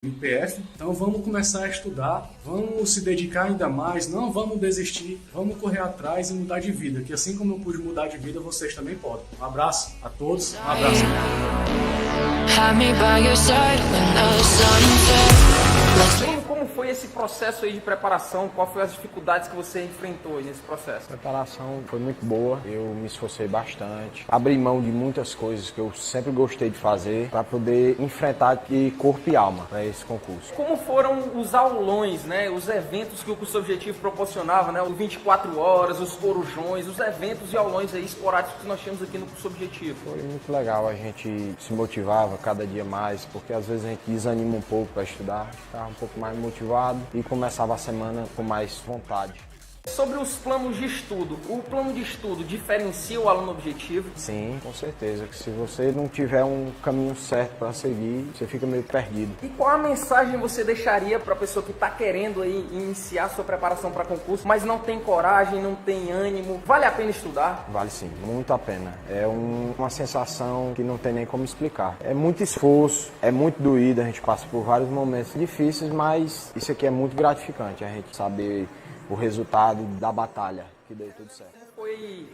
IPF, então vamos começar a estudar, vamos se dedicar ainda mais, não vamos desistir, vamos correr atrás e mudar de vida, que assim como eu pude mudar de vida, vocês também podem. Um abraço a todos, um abraço. Como foi esse processo aí de preparação? Qual foi as dificuldades que você enfrentou aí nesse processo? A preparação foi muito boa, eu me esforcei bastante, abri mão de muitas coisas que eu sempre gostei de fazer para poder enfrentar de corpo e alma para esse concurso. Como foram os aulões, né? Os eventos que o curso objetivo proporcionava, né? O 24 horas, os corujões, os eventos e aulões aí esporádicos que nós tínhamos aqui no curso objetivo. Foi muito legal, a gente se motivava cada dia mais, porque às vezes a gente desanima um pouco para estudar, ficava um pouco mais motivado e começava a semana com mais vontade. Sobre os planos de estudo, o plano de estudo diferencia o aluno objetivo? Sim, com certeza, que se você não tiver um caminho certo para seguir, você fica meio perdido. E qual a mensagem você deixaria para a pessoa que está querendo aí iniciar sua preparação para concurso, mas não tem coragem, não tem ânimo? Vale a pena estudar? Vale sim, muito a pena. É uma sensação que não tem nem como explicar. É muito esforço, é muito doído, a gente passa por vários momentos difíceis, mas isso aqui é muito gratificante, a gente saber o resultado da batalha, que deu tudo certo. Foi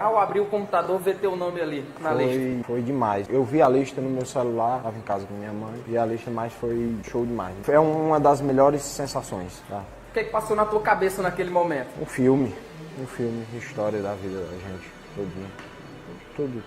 ao abrir o computador ver teu nome ali na lista? Foi demais. Eu vi a lista no meu celular, estava em casa com minha mãe, vi a lista, mas foi show demais. Foi uma das melhores sensações. Tá? O que passou na tua cabeça naquele momento? Um filme, história da vida da gente, todinho. Tudo.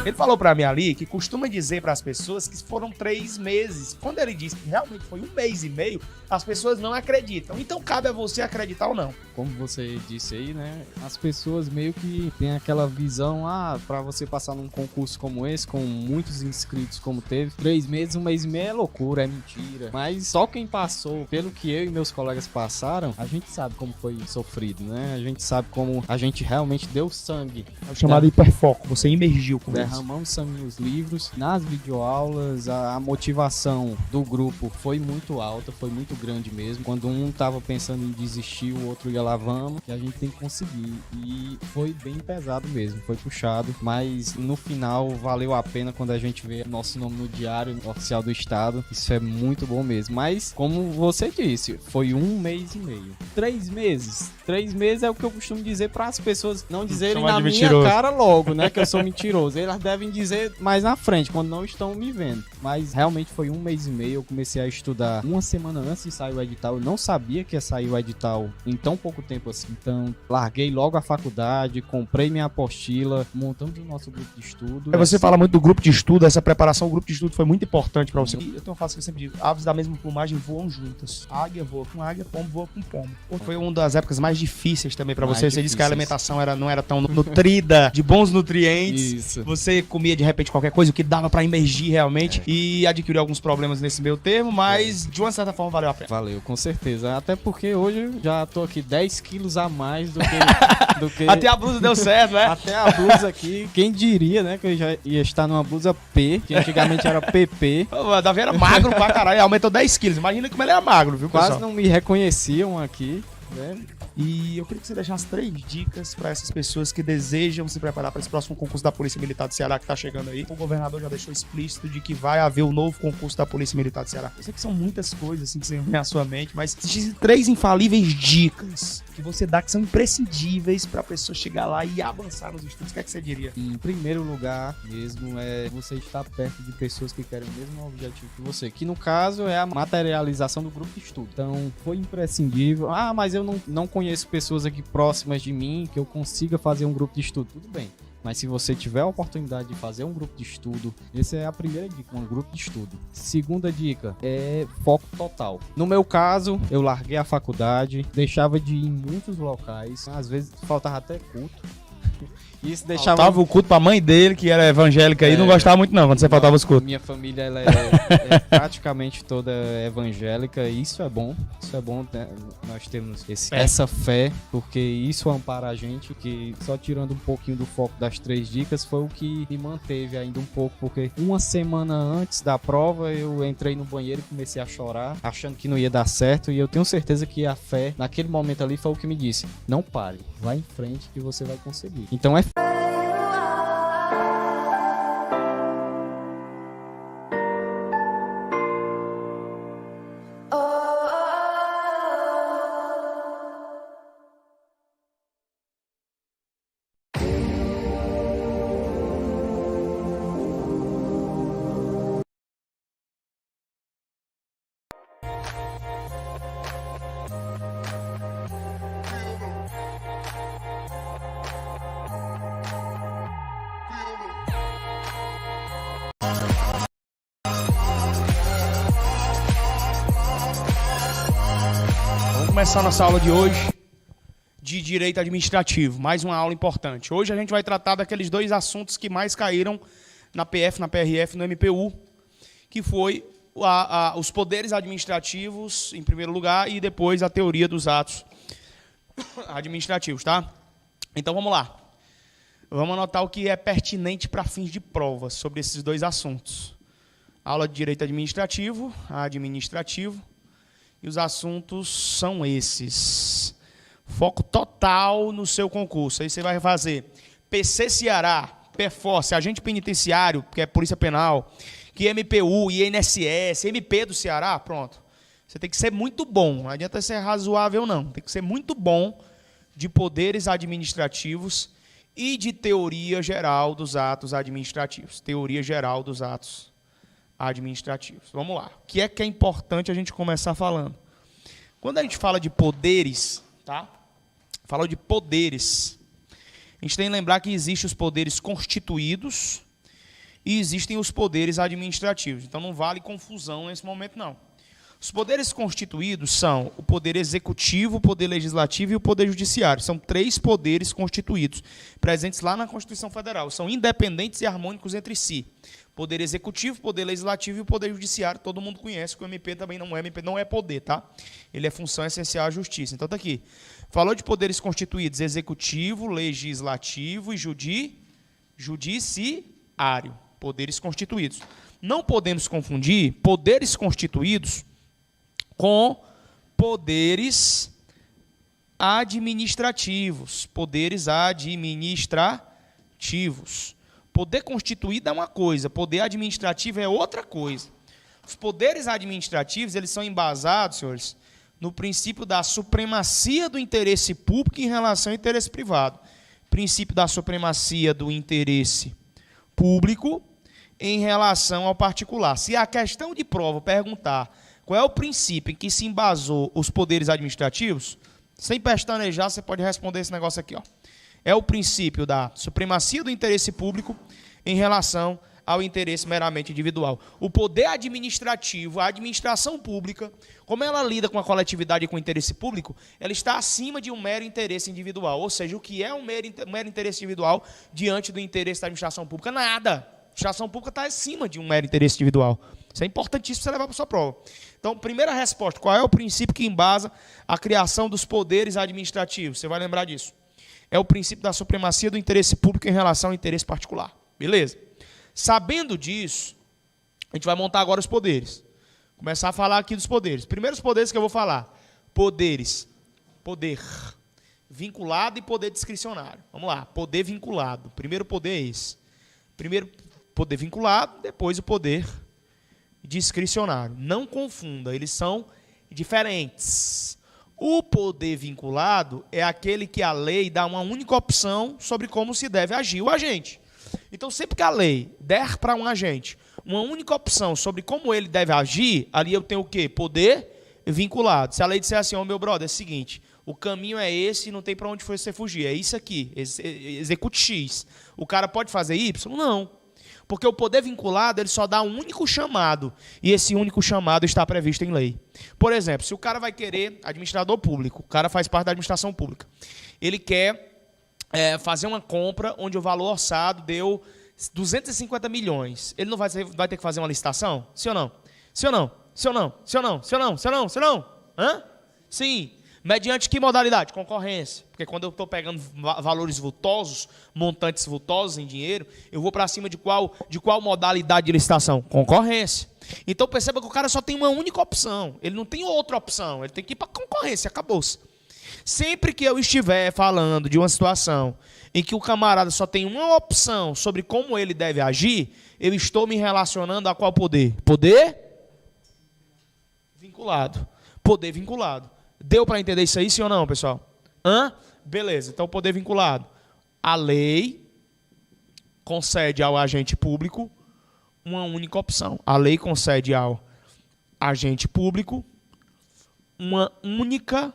Ele falou pra mim ali que costuma dizer para as pessoas que foram 3 meses. Quando ele disse que realmente foi 1 mês e meio, as pessoas não acreditam. Então cabe a você acreditar ou não. Como você disse aí, né? As pessoas meio que têm aquela visão, pra você passar num concurso como esse, com muitos inscritos como teve, 3 meses, 1 mês e meio é loucura, é mentira. Mas só quem passou, pelo que eu e meus colegas passaram, a gente sabe como foi sofrido, né? A gente sabe como a gente realmente deu sangue. É o chamado hiperfoco, você imergiu com isso. Derramamos sangue nos livros, nas videoaulas, a motivação do grupo foi muito alta, foi muito grande mesmo. Quando um tava pensando em desistir, o outro ia lá, vamos, que a gente tem que conseguir. E foi bem pesado mesmo, foi puxado, mas no final valeu a pena quando a gente vê nosso nome no diário oficial do estado. Isso é muito bom mesmo. Mas, como você disse, foi 1 mês e meio. 3 meses. 3 meses é o que eu costumo dizer para as pessoas não dizerem na minha cara logo, né, que eu sou mentiroso. Elas devem dizer mais na frente, quando não estão me vendo. Mas realmente foi 1 mês e meio. Eu comecei a estudar 1 semana antes de sair o edital. Eu não sabia que ia sair o edital em tão pouco tempo assim. Então, larguei logo a faculdade, comprei minha apostila, montamos o nosso grupo de estudo. Você fala muito do grupo de estudo, essa preparação, o grupo de estudo foi muito importante para você. E eu tenho uma frase que eu sempre digo: aves da mesma plumagem voam juntas. A águia voa com águia, pombo voa com pombo. Foi uma das épocas mais difíceis também para você. Você disse que a alimentação não era tão nutrida, de bons nutrientes. Isso. Você comia de repente qualquer coisa, o que dava para imergir realmente, e adquiriu alguns problemas nesse meio termo, mas de uma certa forma valeu a pena. Valeu, com certeza. Até porque hoje eu já tô aqui 10 quilos a mais do que... Até a blusa deu certo, né? Até a blusa aqui. Quem diria, né, que eu já ia estar numa blusa P, que antigamente era PP. O Davi era magro pra caralho, aumentou 10 quilos. Imagina como ele era magro, viu, pessoal? Quase não me reconheciam aqui, né? E eu queria que você deixasse 3 dicas para essas pessoas que desejam se preparar para esse próximo concurso da Polícia Militar do Ceará que está chegando aí. O governador já deixou explícito de que vai haver um novo concurso da Polícia Militar do Ceará. Eu sei que são muitas coisas assim que você vem à sua mente, mas existem 3 infalíveis dicas que você dá que são imprescindíveis para a pessoa chegar lá e avançar nos estudos. O que é que você diria? Em primeiro lugar mesmo é você estar perto de pessoas que querem o mesmo objetivo que você, que no caso é a materialização do grupo de estudo. Então foi imprescindível. Mas eu não conheço pessoas aqui próximas de mim que eu consiga fazer um grupo de estudo. Tudo bem. Mas se você tiver a oportunidade de fazer um grupo de estudo, essa é a primeira dica, um grupo de estudo. Segunda dica é foco total. No meu caso, eu larguei a faculdade, deixava de ir em muitos locais, às vezes faltava até culto. Isso deixava... Faltava o culto pra mãe dele, que era evangélica aí, não gostava muito não, quando você faltava os cultos. Minha família ela é praticamente toda evangélica, e isso é bom, né? Nós temos essa fé, porque isso ampara a gente, que só tirando um pouquinho do foco das 3 dicas, foi o que me manteve ainda um pouco, porque 1 semana antes da prova, eu entrei no banheiro e comecei a chorar, achando que não ia dar certo, e eu tenho certeza que a fé, naquele momento ali, foi o que me disse: não pare, vai em frente que você vai conseguir. Então é começar nossa aula de hoje de direito administrativo, mais uma aula importante. Hoje a gente vai tratar daqueles dois assuntos que mais caíram na PF, na PRF, no MPU, que foi os poderes administrativos, em primeiro lugar, e depois a teoria dos atos administrativos, tá? Então vamos lá. Vamos anotar o que é pertinente para fins de prova sobre esses dois assuntos. Aula de direito administrativo, e os assuntos são esses. Foco total no seu concurso. Aí você vai fazer PC Ceará, PFOS, agente penitenciário, que é Polícia Penal, que MPU, INSS, MP do Ceará, pronto. Você tem que ser muito bom, não adianta ser razoável não. Tem que ser muito bom de poderes administrativos e de teoria geral dos atos administrativos. Teoria geral dos atos administrativos. Vamos lá. O que é importante a gente começar falando? Quando a gente fala de poderes, tá? Fala de poderes. A gente tem que lembrar que existem os poderes constituídos e existem os poderes administrativos. Então não vale confusão nesse momento, não. Os poderes constituídos são o poder executivo, o poder legislativo e o poder judiciário. São 3 poderes constituídos, presentes lá na Constituição Federal. São independentes e harmônicos entre si. Poder executivo, poder legislativo e o poder judiciário. Todo mundo conhece que o MP também não é. MP não é poder, tá? Ele é função essencial à justiça. Então tá aqui. Falou de poderes constituídos, executivo, legislativo e judiciário. Poderes constituídos. Não podemos confundir poderes constituídos com poderes administrativos. Poderes administrativos. Poder constituído é uma coisa, poder administrativo é outra coisa. Os poderes administrativos, eles são embasados, senhores, no princípio da supremacia do interesse público em relação ao interesse privado. Princípio da supremacia do interesse público em relação ao particular. Se a questão de prova perguntar qual é o princípio em que se embasou os poderes administrativos, sem pestanejar, você pode responder esse negócio aqui, ó. É o princípio da supremacia do interesse público em relação ao interesse meramente individual. O poder administrativo, a administração pública, como ela lida com a coletividade e com o interesse público, ela está acima de um mero interesse individual. Ou seja, o que é um mero interesse individual diante do interesse da administração pública? Nada. A administração pública está acima de um mero interesse individual. Isso é importantíssimo para você levar para a sua prova. Então, primeira resposta, qual é o princípio que embasa a criação dos poderes administrativos? Você vai lembrar disso. É o princípio da supremacia do interesse público em relação ao interesse particular. Beleza? Sabendo disso, a gente vai montar agora os poderes. Começar a falar aqui dos poderes. Primeiros poderes que eu vou falar. Poderes. Poder vinculado e poder discricionário. Vamos lá. Poder vinculado. Primeiro poder é esse. Primeiro poder vinculado, depois o poder discricionário. Não confunda, eles são diferentes. O poder vinculado é aquele que a lei dá uma única opção sobre como se deve agir o agente. Então, sempre que a lei der para um agente uma única opção sobre como ele deve agir, ali eu tenho o quê? Poder vinculado. Se a lei disser assim, ó, meu brother, é o seguinte, o caminho é esse, não tem para onde você fugir, é isso aqui, execute X. O cara pode fazer Y? Não. Porque o poder vinculado, ele só dá um único chamado, e esse único chamado está previsto em lei. Por exemplo, se o cara vai querer, administrador público, o cara faz parte da administração pública, ele quer fazer uma compra onde o valor orçado deu 250 milhões. Ele não vai ter que fazer uma licitação? Sim ou não? Sim ou não? Sim ou não? Sim ou não? Sim ou não? Sim ou não? Sim ou não? Hã? Sim. Mediante que modalidade? Concorrência. Porque quando eu estou pegando valores vultosos, montantes vultosos em dinheiro, eu vou para cima de qual modalidade de licitação? Concorrência. Então perceba que o cara só tem uma única opção. Ele não tem outra opção. Ele tem que ir para concorrência. Acabou-se. Sempre que eu estiver falando de uma situação em que o camarada só tem uma opção sobre como ele deve agir, eu estou me relacionando a qual poder? Poder vinculado. Poder vinculado. Deu para entender isso aí, sim ou não, pessoal? Beleza, então poder vinculado. A lei concede ao agente público uma única opção. A lei concede ao agente público uma única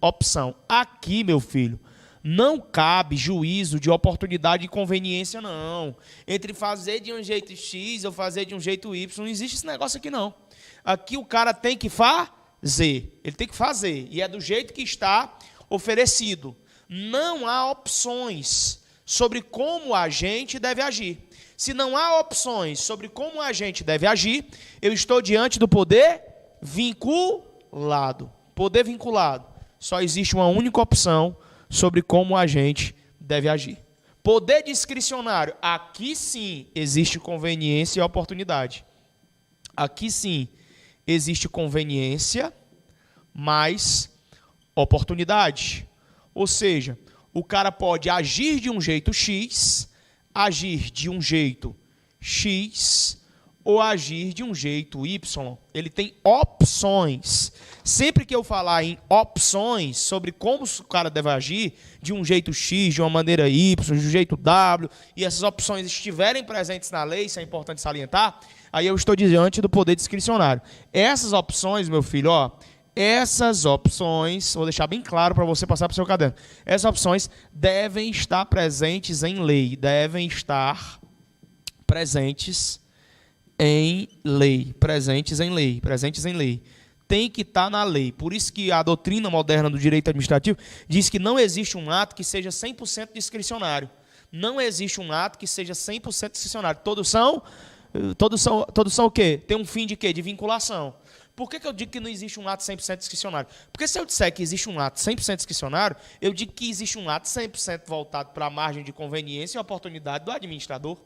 opção. Aqui, meu filho, não cabe juízo de oportunidade e conveniência, não. Entre fazer de um jeito X ou fazer de um jeito Y, não existe esse negócio aqui, não. Aqui o cara tem que fazer. Ele tem que fazer, e é do jeito que está oferecido. Não há opções sobre como a gente deve agir. Se não há opções sobre como a gente deve agir, eu estou diante do poder vinculado. Poder vinculado. Só existe uma única opção sobre como a gente deve agir. Poder discricionário. Aqui sim existe conveniência e oportunidade. Aqui sim existe conveniência, mais oportunidade. Ou seja, o cara pode agir de um jeito X, agir de um jeito X ou agir de um jeito Y. Ele tem opções. Sempre que eu falar em opções sobre como o cara deve agir, de um jeito X, de uma maneira Y, de um jeito W, e essas opções estiverem presentes na lei, isso é importante salientar, aí eu estou diante do poder discricionário. Essas opções, meu filho, ó, essas opções, vou deixar bem claro para você passar para o seu caderno, essas opções devem estar presentes em lei, devem estar presentes em lei, presentes em lei, presentes em lei. Tem que estar na lei. Por isso que a doutrina moderna do direito administrativo diz que não existe um ato que seja 100% discricionário. Não existe um ato que seja 100% discricionário. Todos são o quê? Tem um fim de quê? De vinculação. Por que eu digo que não existe um ato 100% discricionário? Porque se eu disser que existe um ato 100% discricionário, eu digo que existe um ato 100% voltado para a margem de conveniência e oportunidade do administrador.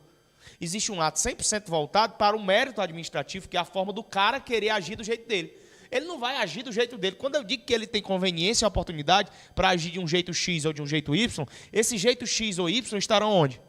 Existe um ato 100% voltado para o mérito administrativo, que é a forma do cara querer agir do jeito dele. Ele não vai agir do jeito dele. Quando eu digo que ele tem conveniência e oportunidade para agir de um jeito X ou de um jeito Y, esse jeito X ou Y estarão onde?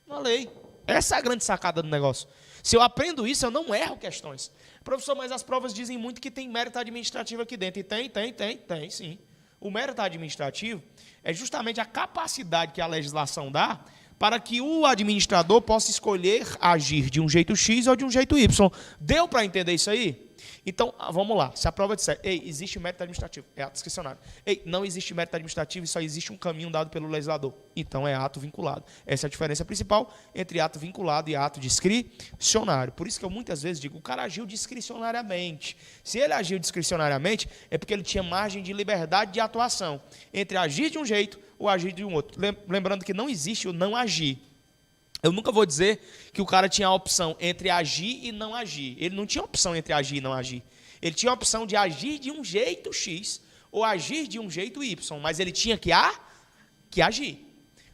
Na lei. Essa é a grande sacada do negócio. Se eu aprendo isso, eu não erro questões. Professor, mas as provas dizem muito que tem mérito administrativo aqui dentro. E tem, sim. O mérito administrativo é justamente a capacidade que a legislação dá para que o administrador possa escolher agir de um jeito X ou de um jeito Y. Deu para entender isso aí? Então, vamos lá. Se a prova disser, existe mérito administrativo, é ato discricionário. Não existe mérito administrativo e só existe um caminho dado pelo legislador. Então, é ato vinculado. Essa é a diferença principal entre ato vinculado e ato discricionário. Por isso que eu muitas vezes digo, o cara agiu discricionariamente. Se ele agiu discricionariamente, é porque ele tinha margem de liberdade de atuação entre agir de um jeito ou agir de um outro. Lembrando que não existe o não agir. Eu nunca vou dizer que o cara tinha a opção entre agir e não agir. Ele não tinha opção entre agir e não agir. Ele tinha a opção de agir de um jeito X ou agir de um jeito Y, mas ele tinha que agir.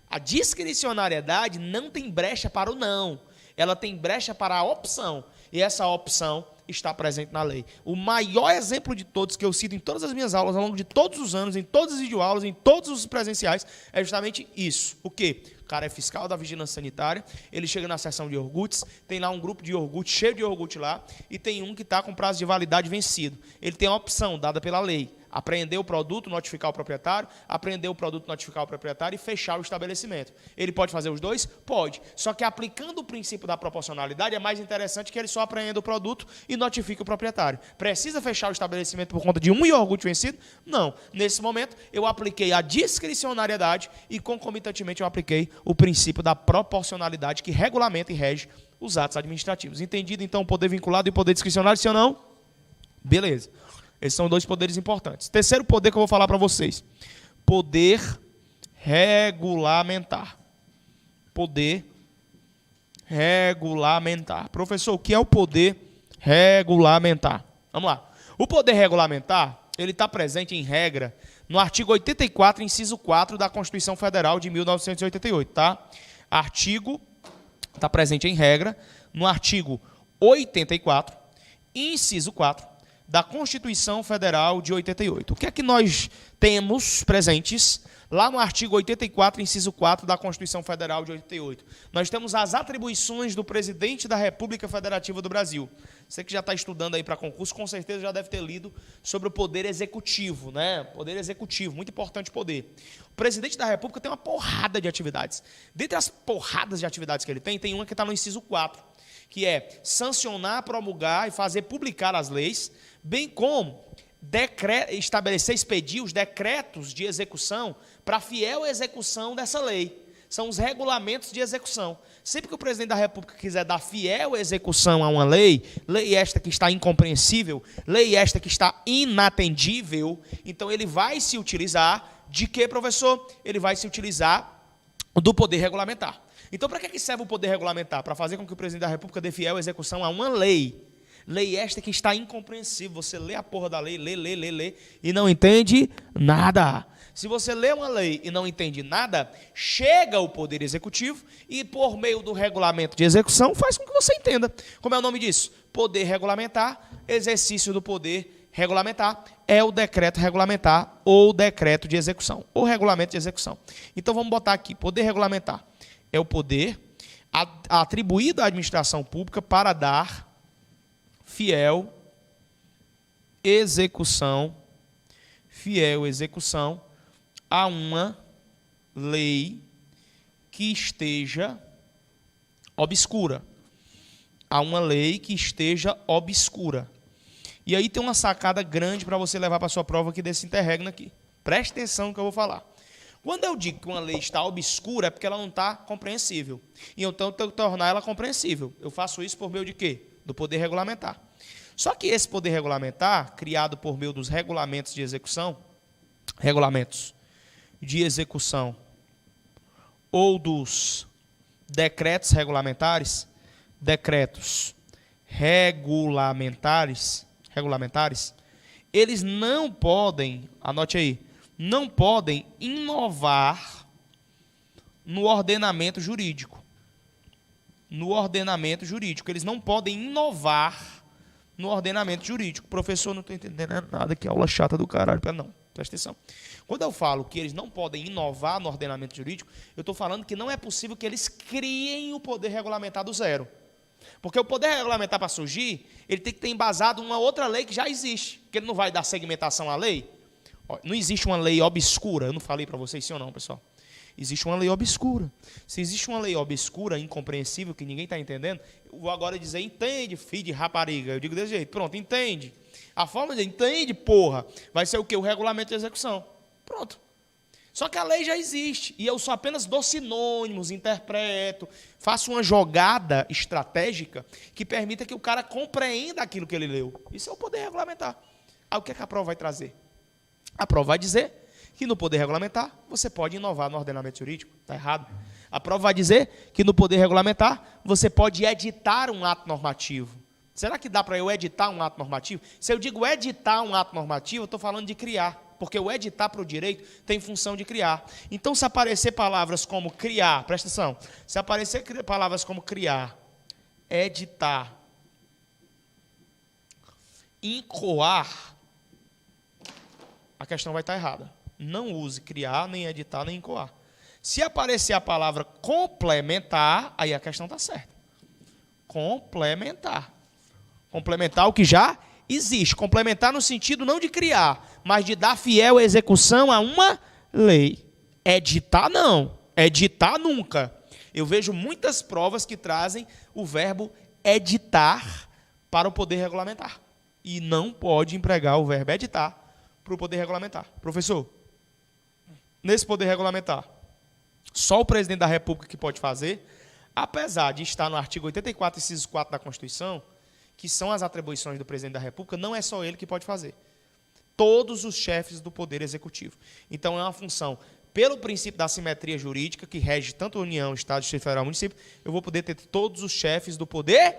A discricionariedade não tem brecha para o não. Ela tem brecha para a opção. E essa opção está presente na lei. O maior exemplo de todos que eu cito em todas as minhas aulas, ao longo de todos os anos, em todas as videoaulas, em todos os presenciais, é justamente isso. O quê? O cara é fiscal da vigilância sanitária, ele chega na seção de iogurtes, tem lá um grupo de iogurte, cheio de iogurte lá, e tem um que está com prazo de validade vencido. Ele tem a opção dada pela lei: apreender o produto, notificar o proprietário, apreender o produto, notificar o proprietário e fechar o estabelecimento. Ele pode fazer os dois? Pode. Só que aplicando o princípio da proporcionalidade, é mais interessante que ele só apreenda o produto e notifique o proprietário. Precisa fechar o estabelecimento por conta de um iogurte vencido? Não. Nesse momento, eu apliquei a discricionariedade e, concomitantemente, eu apliquei o princípio da proporcionalidade que regulamenta e rege os atos administrativos. Entendido, então, o poder vinculado e o poder discricionário, sim ou não? Beleza. Esses são dois poderes importantes. Terceiro poder que eu vou falar para vocês. Poder regulamentar. Poder regulamentar. Professor, o que é o poder regulamentar? Vamos lá. O poder regulamentar, ele está presente em regra no artigo 84, inciso 4 da Constituição Federal de 1988, tá? Artigo está presente em regra no artigo 84, inciso 4 da Constituição Federal de 88. O que é que nós temos presentes lá no artigo 84, inciso 4 da Constituição Federal de 88? Nós temos as atribuições do Presidente da República Federativa do Brasil. Você que já está estudando aí para concurso, com certeza já deve ter lido sobre o poder executivo, né? Poder executivo, muito importante poder. O Presidente da República tem uma porrada de atividades. Dentre as porradas de atividades que ele tem uma que está no inciso 4, que é sancionar, promulgar e fazer publicar as leis, bem como estabelecer, expedir os decretos de execução para fiel execução dessa lei. São os regulamentos de execução. Sempre que o presidente da República quiser dar fiel execução a uma lei, lei esta que está incompreensível, lei esta que está inatendível, então ele vai se utilizar de quê, professor? Ele vai se utilizar do poder regulamentar. Então, para que serve o poder regulamentar? Para fazer com que o presidente da República dê fiel execução a uma lei. Lei esta que está incompreensível. Você lê a porra da lei, lê, e não entende nada. Se você lê uma lei e não entende nada, chega o poder executivo e, por meio do regulamento de execução, faz com que você entenda. Como é o nome disso? Poder regulamentar, exercício do poder regulamentar, é o decreto regulamentar ou decreto de execução, ou regulamento de execução. Então, vamos botar aqui, poder regulamentar é o poder atribuído à administração pública para dar fiel execução a uma lei que esteja obscura. E aí tem uma sacada grande para você levar para a sua prova aqui desse interregno aqui. Preste atenção no que eu vou falar. Quando eu digo que uma lei está obscura, é porque ela não está compreensível. E então eu tenho que tornar ela compreensível. Eu faço isso por meio de quê? Do poder regulamentar. Só que esse poder regulamentar, criado por meio dos regulamentos de execução, ou dos decretos regulamentares, eles não podem, anote aí, não podem inovar no ordenamento jurídico. Eles não podem inovar no ordenamento jurídico. Professor, não estou entendendo nada, que aula chata do caralho. Não, presta atenção. Quando eu falo que eles não podem inovar no ordenamento jurídico, eu estou falando que não é possível que eles criem o poder regulamentar do zero. Porque o poder regulamentar, para surgir, ele tem que ter embasado uma outra lei que já existe. Porque ele não vai dar segmentação à lei. Não existe uma lei obscura. Eu não falei para vocês sim ou não, pessoal. Existe uma lei obscura. Se existe uma lei obscura, incompreensível, que ninguém está entendendo, eu vou agora dizer, entende, filho de rapariga. Eu digo desse jeito, pronto, entende. A forma de entende, porra, vai ser o quê? O regulamento de execução. Pronto. Só que a lei já existe, e eu só apenas dou sinônimos, interpreto, faço uma jogada estratégica que permita que o cara compreenda aquilo que ele leu. Isso é o poder regulamentar. Aí o que é que a prova vai trazer? A prova vai dizer que no poder regulamentar você pode inovar no ordenamento jurídico. Está errado. A prova vai dizer que no poder regulamentar você pode editar um ato normativo. Será que dá para eu editar um ato normativo? Se eu digo editar um ato normativo, eu estou falando de criar. Porque o editar para o direito tem função de criar. Então, se aparecer palavras como criar, presta atenção, se aparecer palavras como criar, editar, incoar, a questão vai estar errada. Não use criar, nem editar, nem incoar. Se aparecer a palavra complementar, aí a questão está certa. Complementar. Complementar o que já existe. Complementar no sentido não de criar, mas de dar fiel execução a uma lei. Editar, não. Editar, nunca. Eu vejo muitas provas que trazem o verbo editar para o poder regulamentar. E não pode empregar o verbo editar para o poder regulamentar. Professor, nesse poder regulamentar, só o presidente da República que pode fazer, apesar de estar no artigo 84, inciso 4 da Constituição, que são as atribuições do presidente da República, não é só ele que pode fazer. Todos os chefes do Poder Executivo. Então, é uma função, pelo princípio da simetria jurídica, que rege tanto a União, Estado, Distrito Federal e Município, eu vou poder ter todos os chefes do Poder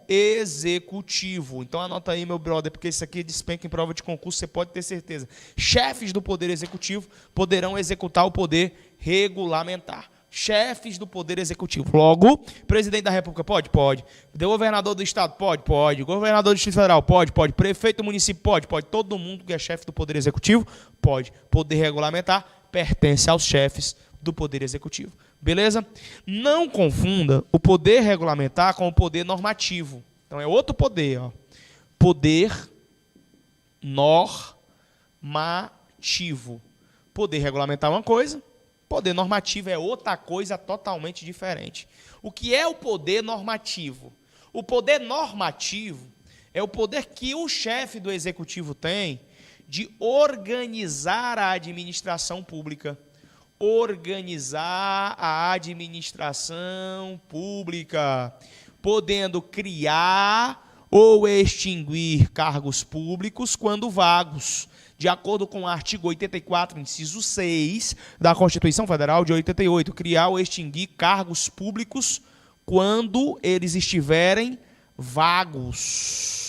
Executivo. Então, anota aí, meu brother, porque isso aqui despenca em prova de concurso, você pode ter certeza. Chefes do Poder Executivo poderão executar o poder regulamentar. Chefes do Poder Executivo. Logo, presidente da República pode? Pode. Governador do Estado? Pode? Pode. Governador do Distrito Federal? Pode? Pode. Prefeito do município? Pode? Pode. Todo mundo que é chefe do Poder Executivo? Pode. Poder regulamentar pertence aos chefes do Poder Executivo. Beleza? Não confunda o poder regulamentar com o poder normativo. Então, é outro poder. Ó. Poder normativo. Poder regulamentar é uma coisa, poder normativo é outra coisa totalmente diferente. O que é o poder normativo? O poder normativo é o poder que o chefe do executivo tem de organizar a administração pública, organizar a administração pública, podendo criar ou extinguir cargos públicos quando vagos, de acordo com o artigo 84, inciso 6 da Constituição Federal de 88, criar ou extinguir cargos públicos quando eles estiverem vagos.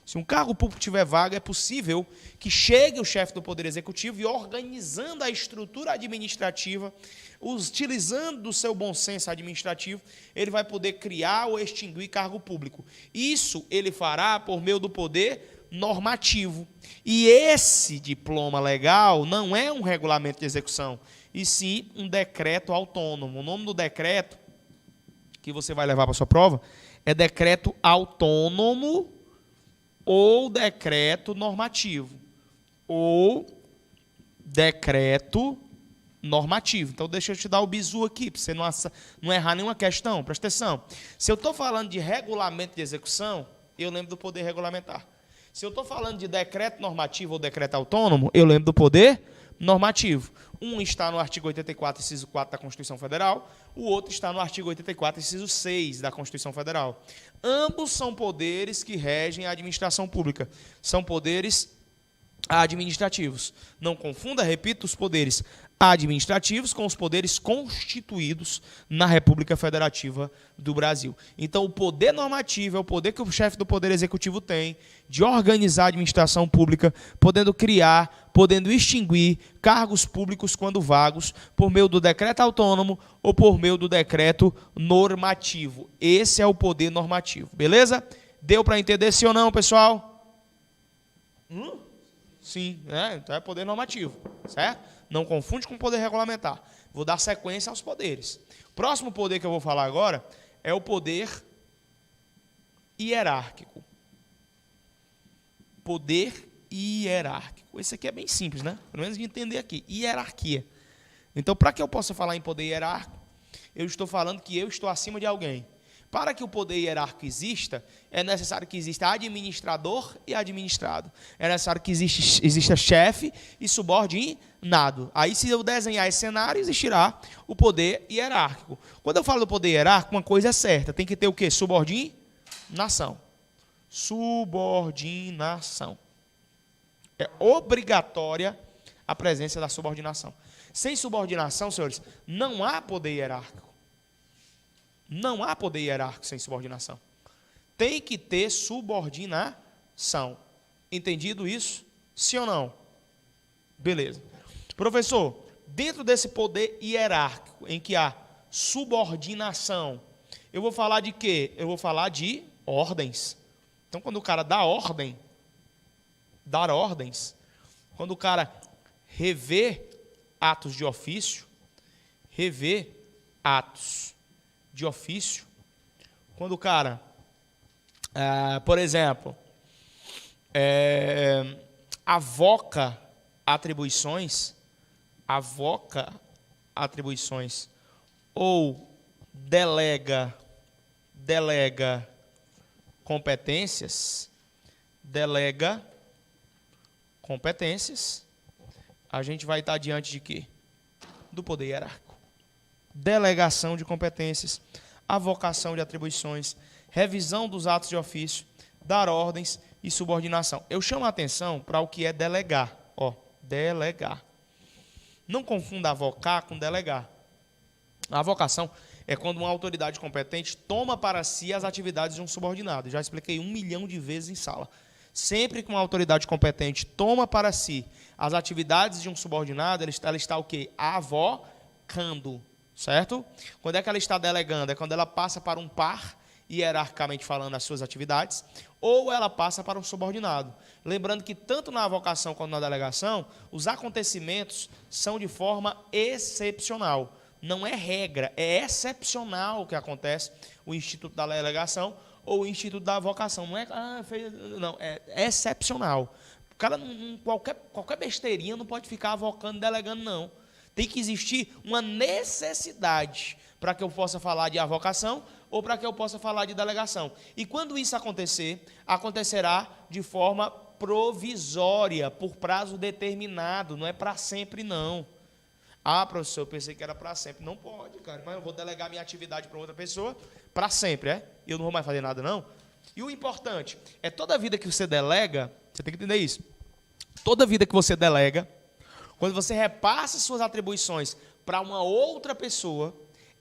Se um cargo público estiver vago, é possível que chegue o chefe do Poder Executivo e, organizando a estrutura administrativa, utilizando do seu bom senso administrativo, ele vai poder criar ou extinguir cargo público. Isso ele fará por meio do poder normativo. E esse diploma legal não é um regulamento de execução, e sim um decreto autônomo. O nome do decreto que você vai levar para a sua prova é decreto autônomo ou decreto normativo. Ou decreto normativo. Então, deixa eu te dar o bizu aqui, para você não errar nenhuma questão. Presta atenção. Se eu estou falando de regulamento de execução, eu lembro do poder regulamentar. Se eu estou falando de decreto normativo ou decreto autônomo, eu lembro do poder normativo. Um está no artigo 84, inciso 4 da Constituição Federal, o outro está no artigo 84, inciso 6 da Constituição Federal. Ambos são poderes que regem a administração pública. São poderes administrativos. Não confunda, repito, os poderes administrativos com os poderes constituídos na República Federativa do Brasil. Então, o poder normativo é o poder que o chefe do Poder Executivo tem de organizar a administração pública, podendo criar, podendo extinguir cargos públicos quando vagos, por meio do decreto autônomo ou por meio do decreto normativo. Esse é o poder normativo, beleza? Deu para entender sim ou não, pessoal? Sim, então é poder normativo, certo? Não confunde com poder regulamentar. Vou dar sequência aos poderes. O próximo poder que eu vou falar agora é o poder hierárquico. Poder hierárquico. Esse aqui é bem simples, né? Pelo menos de entender aqui. Hierarquia. Então, para que eu possa falar em poder hierárquico, eu estou falando que eu estou acima de alguém. Para que o poder hierárquico exista, é necessário que exista administrador e administrado. É necessário que exista chefe e subordinado. Aí, se eu desenhar esse cenário, existirá o poder hierárquico. Quando eu falo do poder hierárquico, uma coisa é certa. Tem que ter o quê? Subordinação. Subordinação. É obrigatória a presença da subordinação. Sem subordinação, senhores, não há poder hierárquico. Não há poder hierárquico sem subordinação. Tem que ter subordinação. Entendido isso? Sim ou não? Beleza. Professor, dentro desse poder hierárquico em que há subordinação, eu vou falar de quê? Eu vou falar de ordens. Então, quando o cara dá ordem, dar ordens, quando o cara revê atos de ofício, de ofício, quando o cara, por exemplo, avoca atribuições, ou delega competências, a gente vai estar diante de quê? Do poder hierárquico. Delegação de competências, avocação de atribuições, revisão dos atos de ofício, dar ordens e subordinação. Eu chamo a atenção para o que é delegar. Delegar. Não confunda avocar com delegar. A avocação é quando uma autoridade competente toma para si as atividades de um subordinado. Já expliquei 1 milhão de vezes em sala. Sempre que uma autoridade competente toma para si as atividades de um subordinado, ela está o quê? Avocando. Certo? Quando é que ela está delegando? É quando ela passa para um par, hierarquicamente falando, as suas atividades, ou ela passa para um subordinado. Lembrando que tanto na avocação quanto na delegação, os acontecimentos são de forma excepcional. Não é regra, é excepcional que acontece o instituto da delegação ou o instituto da avocação. Não é excepcional. O cara, qualquer besteirinha não pode ficar avocando e delegando, não. Tem que existir uma necessidade para que eu possa falar de avocação ou para que eu possa falar de delegação. E quando isso acontecer, acontecerá de forma provisória, por prazo determinado, não é para sempre, não. Ah, professor, eu pensei que era para sempre. Não pode, cara. Mas eu vou delegar minha atividade para outra pessoa para sempre, é? Eu não vou mais fazer nada, não? E o importante é toda vida que você delega, você tem que entender isso. Toda vida que você delega, quando você repassa suas atribuições para uma outra pessoa,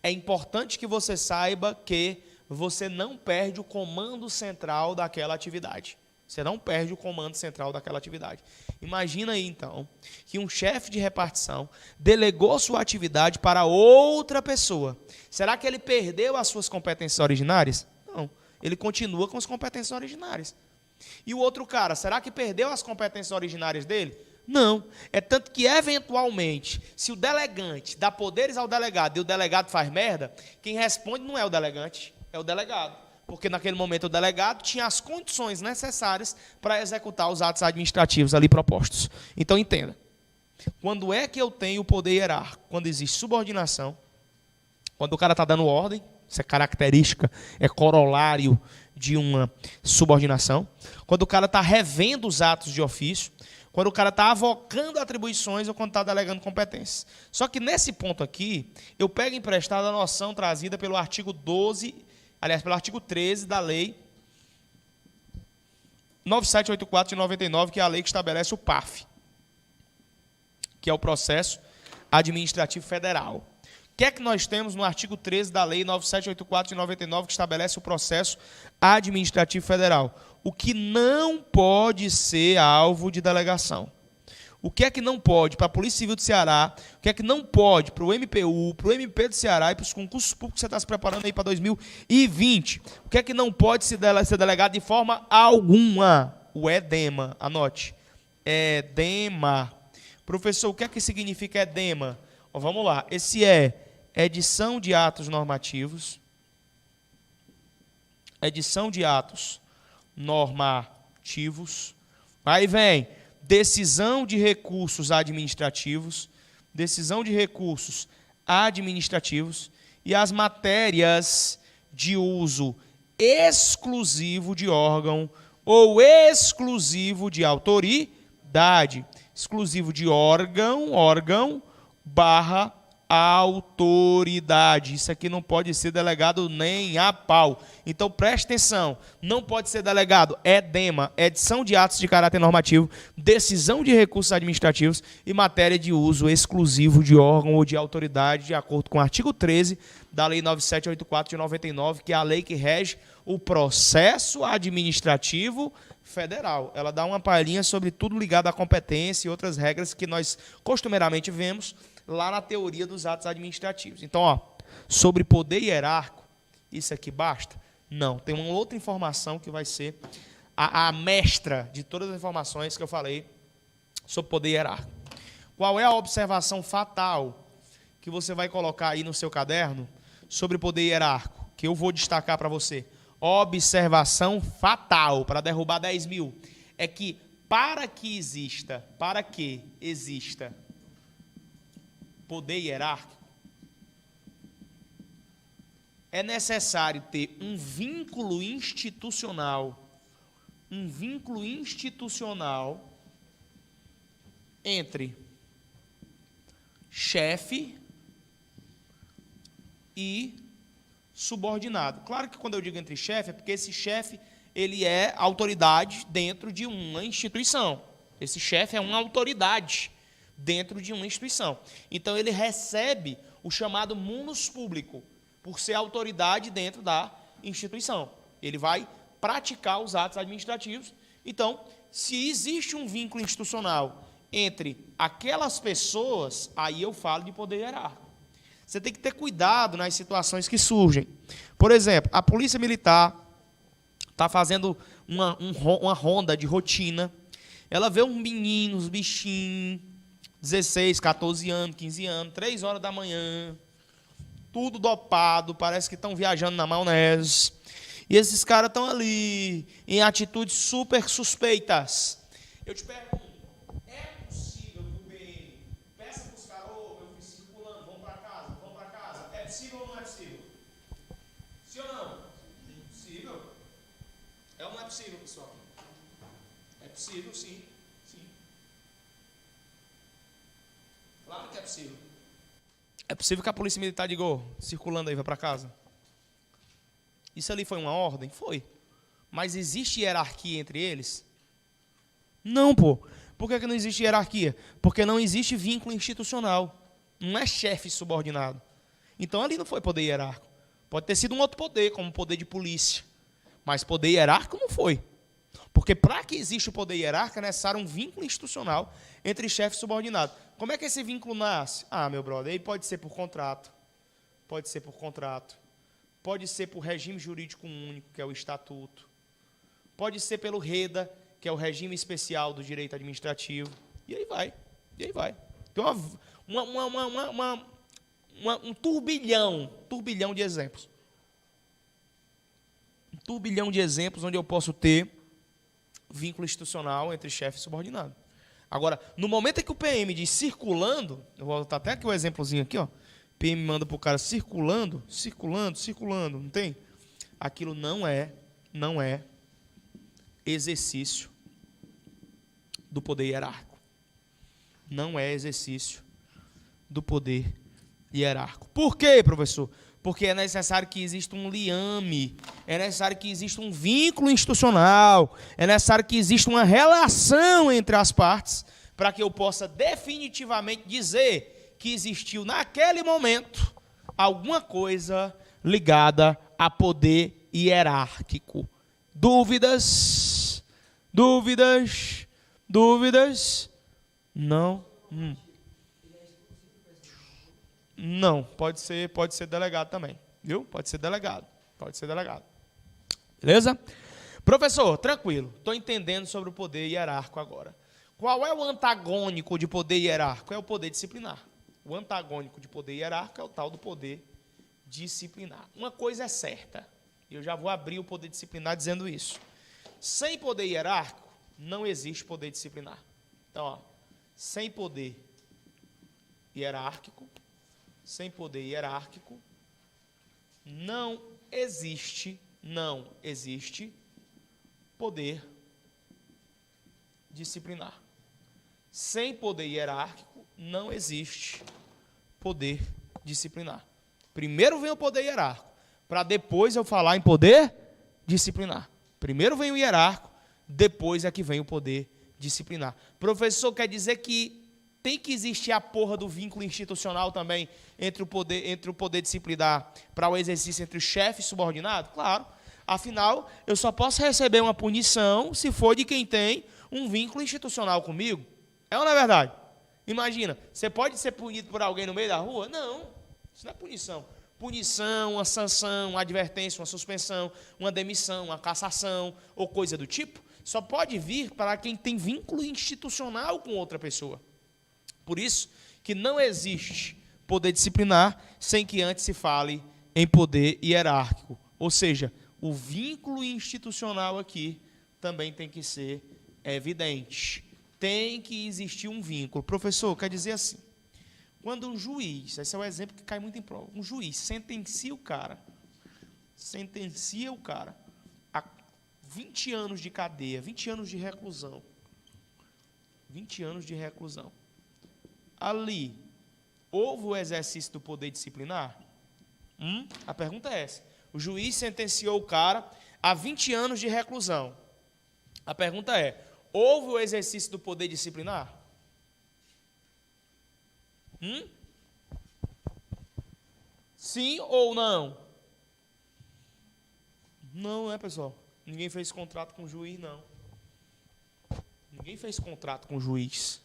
é importante que você saiba que você não perde o comando central daquela atividade. Você não perde o comando central daquela atividade. Imagina aí, então, que um chefe de repartição delegou sua atividade para outra pessoa. Será que ele perdeu as suas competências originárias? Não. Ele continua com as competências originárias. E o outro cara, será que perdeu as competências originárias dele? Não. É tanto que, eventualmente, se o delegante dá poderes ao delegado e o delegado faz merda, quem responde não é o delegante, é o delegado. Porque naquele momento o delegado tinha as condições necessárias para executar os atos administrativos ali propostos. Então, entenda. Quando é que eu tenho o poder hierárquico? Quando existe subordinação, quando o cara está dando ordem, isso é característica, é corolário de uma subordinação. Quando o cara está revendo os atos de ofício, quando o cara está avocando atribuições ou quando está delegando competências. Só que nesse ponto aqui, eu pego emprestada a noção trazida pelo artigo 12, aliás, pelo artigo 13 da lei 9784 de 99, que é a lei que estabelece o PAF, que é o Processo Administrativo Federal. O que é que nós temos no artigo 13 da lei 9784 de 99, que estabelece o Processo Administrativo Federal? O que não pode ser alvo de delegação. O que é que não pode para a Polícia Civil do Ceará, o que é que não pode para o MPU, para o MP do Ceará e para os concursos públicos que você está se preparando aí para 2020. O que é que não pode ser delegado de forma alguma? O edema, anote. Edema. Professor, o que é que significa edema? Vamos lá, esse é edição de atos normativos, edição de atos normativos, aí vem decisão de recursos administrativos, decisão de recursos administrativos e as matérias de uso exclusivo de órgão ou exclusivo de autoridade, exclusivo de órgão barra autoridade. Isso aqui não pode ser delegado nem a pau. Então, preste atenção. Não pode ser delegado edema, edição de atos de caráter normativo, decisão de recursos administrativos e matéria de uso exclusivo de órgão ou de autoridade, de acordo com o artigo 13 da Lei 9784 de 99, que é a lei que rege o processo administrativo federal. Ela dá uma palhinha sobre tudo ligado à competência e outras regras que nós costumeiramente vemos lá na teoria dos atos administrativos. Então, sobre poder hierárquico, isso aqui basta? Não, tem uma outra informação que vai ser a mestra de todas as informações que eu falei sobre poder hierárquico. Qual é a observação fatal que você vai colocar aí no seu caderno sobre poder hierárquico, que eu vou destacar para você? Observação fatal, para derrubar 10 mil, é que para que exista poder hierárquico, é necessário ter um vínculo institucional entre chefe e subordinado. Claro que quando eu digo entre chefe, é porque esse chefe ele é autoridade dentro de uma instituição. Esse chefe é uma autoridade dentro de uma instituição. Então, ele recebe o chamado munus público, por ser autoridade dentro da instituição. Ele vai praticar os atos administrativos. Então, se existe um vínculo institucional entre aquelas pessoas, aí eu falo de poder hierárquico. Você tem que ter cuidado nas situações que surgem. Por exemplo, a Polícia Militar está fazendo uma ronda de rotina. Ela vê um menino, uns bichinhos, 16, 14 anos, 15 anos, 3 horas da manhã, tudo dopado, parece que estão viajando na maionese. E esses caras estão ali, em atitudes super suspeitas. Eu te pergunto, é possível que o PM peça para os caras, ô, meu filho circulando, vamos para casa? É possível ou não é possível? Sim ou não? É possível. É ou não é possível, pessoal? É possível, sim. Claro que é possível. É possível que a polícia militar diga, ô, circulando aí, vai para casa? Isso ali foi uma ordem? Foi. Mas existe hierarquia entre eles? Não, pô. Por que não existe hierarquia? Porque não existe vínculo institucional. Não é chefe subordinado. Então ali não foi poder hierárquico. Pode ter sido um outro poder, como o poder de polícia. Mas poder hierárquico não foi. Porque para que exista o poder hierárquico é necessário um vínculo institucional entre chefe e subordinado. Como é que esse vínculo nasce? Ah, meu brother, aí pode ser por contrato. Pode ser por contrato. Pode ser por regime jurídico único, que é o estatuto. Pode ser pelo REDA, que é o regime especial do direito administrativo. E aí vai. E aí vai. Tem um turbilhão de exemplos. Um turbilhão de exemplos onde eu posso ter vínculo institucional entre chefe e subordinado. Agora, no momento em que o PM diz circulando, eu vou botar até aqui o exemplozinho aqui, ó. PM manda para o cara circulando, não tem? Aquilo não é exercício do poder hierárquico. Não é exercício do poder hierárquico. Por quê, professor? Porque é necessário que exista um liame, é necessário que exista um vínculo institucional, é necessário que exista uma relação entre as partes para que eu possa definitivamente dizer que existiu naquele momento alguma coisa ligada a poder hierárquico. Dúvidas? Dúvidas? Dúvidas? Não? Não, pode ser delegado também, viu? Pode ser delegado. Beleza? Professor, tranquilo, estou entendendo sobre o poder hierárquico agora. Qual é o antagônico de poder hierárquico? É o poder disciplinar. O antagônico de poder hierárquico é o tal do poder disciplinar. Uma coisa é certa, e eu já vou abrir o poder disciplinar dizendo isso. Sem poder hierárquico, não existe poder disciplinar. Então, ó, sem poder hierárquico, não existe poder disciplinar. Sem poder hierárquico, não existe poder disciplinar. Primeiro vem o poder hierárquico, para depois eu falar em poder disciplinar. Primeiro vem o hierárquico, depois é que vem o poder disciplinar. Professor, quer dizer que tem que existir a porra do vínculo institucional também entre o poder disciplinar para o exercício entre o chefe e subordinado? Claro. Afinal, eu só posso receber uma punição se for de quem tem um vínculo institucional comigo. É ou não é verdade? Imagina, você pode ser punido por alguém no meio da rua? Não, isso não é punição. Punição, uma sanção, uma advertência, uma suspensão, uma demissão, uma cassação ou coisa do tipo, só pode vir para quem tem vínculo institucional com outra pessoa. Por isso que não existe poder disciplinar sem que antes se fale em poder hierárquico. Ou seja, o vínculo institucional aqui também tem que ser evidente. Tem que existir um vínculo. Professor, quer dizer assim, quando um juiz, esse é o exemplo que cai muito em prova, um juiz sentencia o cara a 20 anos de cadeia, 20 anos de reclusão. 20 anos de reclusão. Ali, houve o exercício do poder disciplinar? A pergunta é essa. O juiz sentenciou o cara a 20 anos de reclusão. A pergunta é, houve o exercício do poder disciplinar? Sim ou não? Não, pessoal. Ninguém fez contrato com o juiz, não. Ninguém fez contrato com o juiz.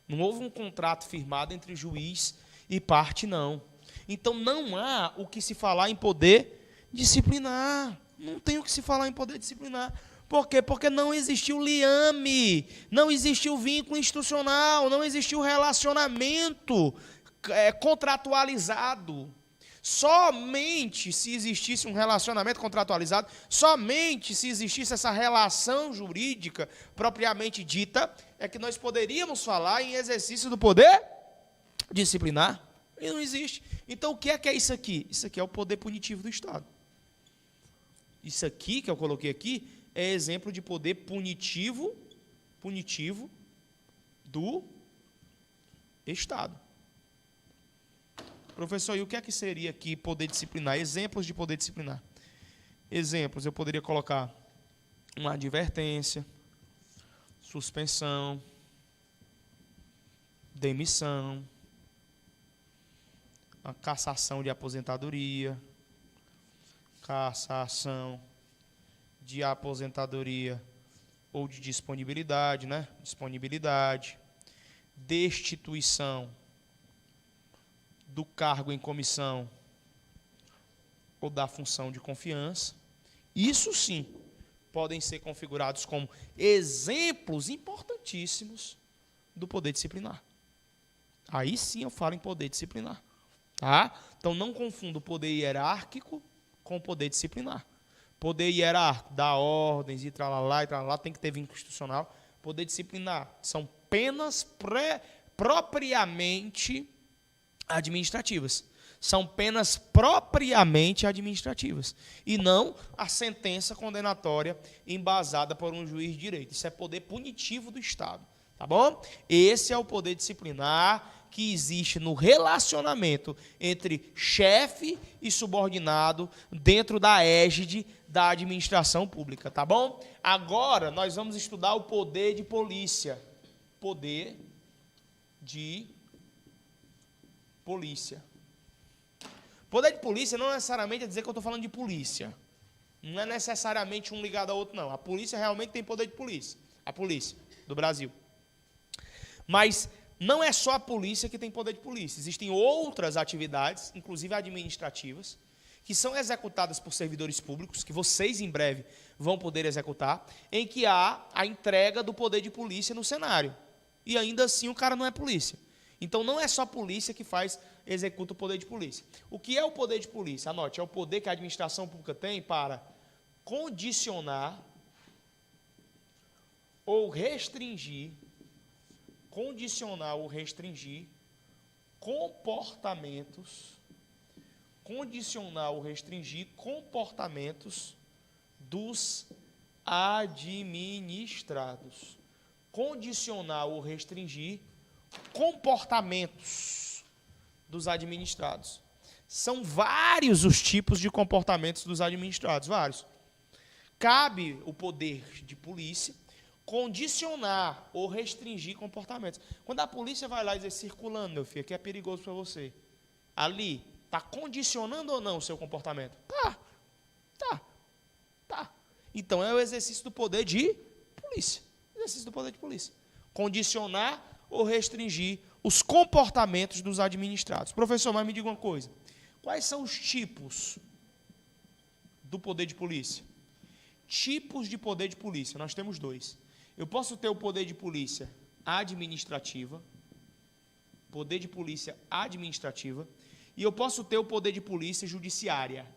Não houve um contrato firmado entre juiz e parte, não. Então, não há o que se falar em poder disciplinar. Não tem o que se falar em poder disciplinar. Por quê? Porque não existiu liame, não existiu vínculo institucional, não existiu relacionamento contratualizado. Somente se existisse um relacionamento contratualizado, somente se existisse essa relação jurídica propriamente dita, é que nós poderíamos falar em exercício do poder disciplinar. E não existe. Então, o que é isso aqui? Isso aqui é o poder punitivo do Estado. Isso aqui, que eu coloquei aqui, é exemplo de poder punitivo do Estado. Professor, e o que é que seria aqui poder disciplinar? Exemplos de poder disciplinar. Exemplos, eu poderia colocar uma advertência, suspensão, demissão, a cassação de aposentadoria, cassação de aposentadoria ou de disponibilidade, né? Disponibilidade, destituição do cargo em comissão ou da função de confiança. Isso sim podem ser configurados como exemplos importantíssimos do poder disciplinar. Aí sim eu falo em poder disciplinar. Tá? Então não confunda o poder hierárquico com o poder disciplinar. Poder hierárquico, dar ordens e tralalá, tem que ter vínculo institucional. Poder disciplinar são penas propriamente administrativas. São penas propriamente administrativas. E não a sentença condenatória embasada por um juiz de direito. Isso é poder punitivo do Estado. Tá bom? Esse é o poder disciplinar que existe no relacionamento entre chefe e subordinado dentro da égide da administração pública, tá bom? Agora nós vamos estudar o poder de polícia. Poder de polícia. Poder de polícia não necessariamente é dizer que eu estou falando de polícia. Não é necessariamente um ligado ao outro, não. A polícia realmente tem poder de polícia. A polícia do Brasil. Mas não é só a polícia que tem poder de polícia. Existem outras atividades, inclusive administrativas, que são executadas por servidores públicos, que vocês em breve vão poder executar, em que há a entrega do poder de polícia no cenário. E ainda assim o cara não é polícia. Então não é só a polícia que executa o poder de polícia. O que é o poder de polícia? Anote, é o poder que a administração pública tem para condicionar ou restringir comportamentos dos administrados. Condicionar ou restringir comportamentos dos administrados. São vários os tipos de comportamentos dos administrados, vários. Cabe o poder de polícia condicionar ou restringir comportamentos. Quando a polícia vai lá e diz, circulando, meu filho, aqui é perigoso para você. Ali, está condicionando ou não o seu comportamento? Tá. Então, é o exercício do poder de polícia. Exercício do poder de polícia. Condicionar ou restringir os comportamentos dos administrados. Professor, mas me diga uma coisa. Quais são os tipos do poder de polícia? Tipos de poder de polícia. Nós temos dois. Eu posso ter o poder de polícia administrativa, e eu posso ter o poder de polícia judiciária.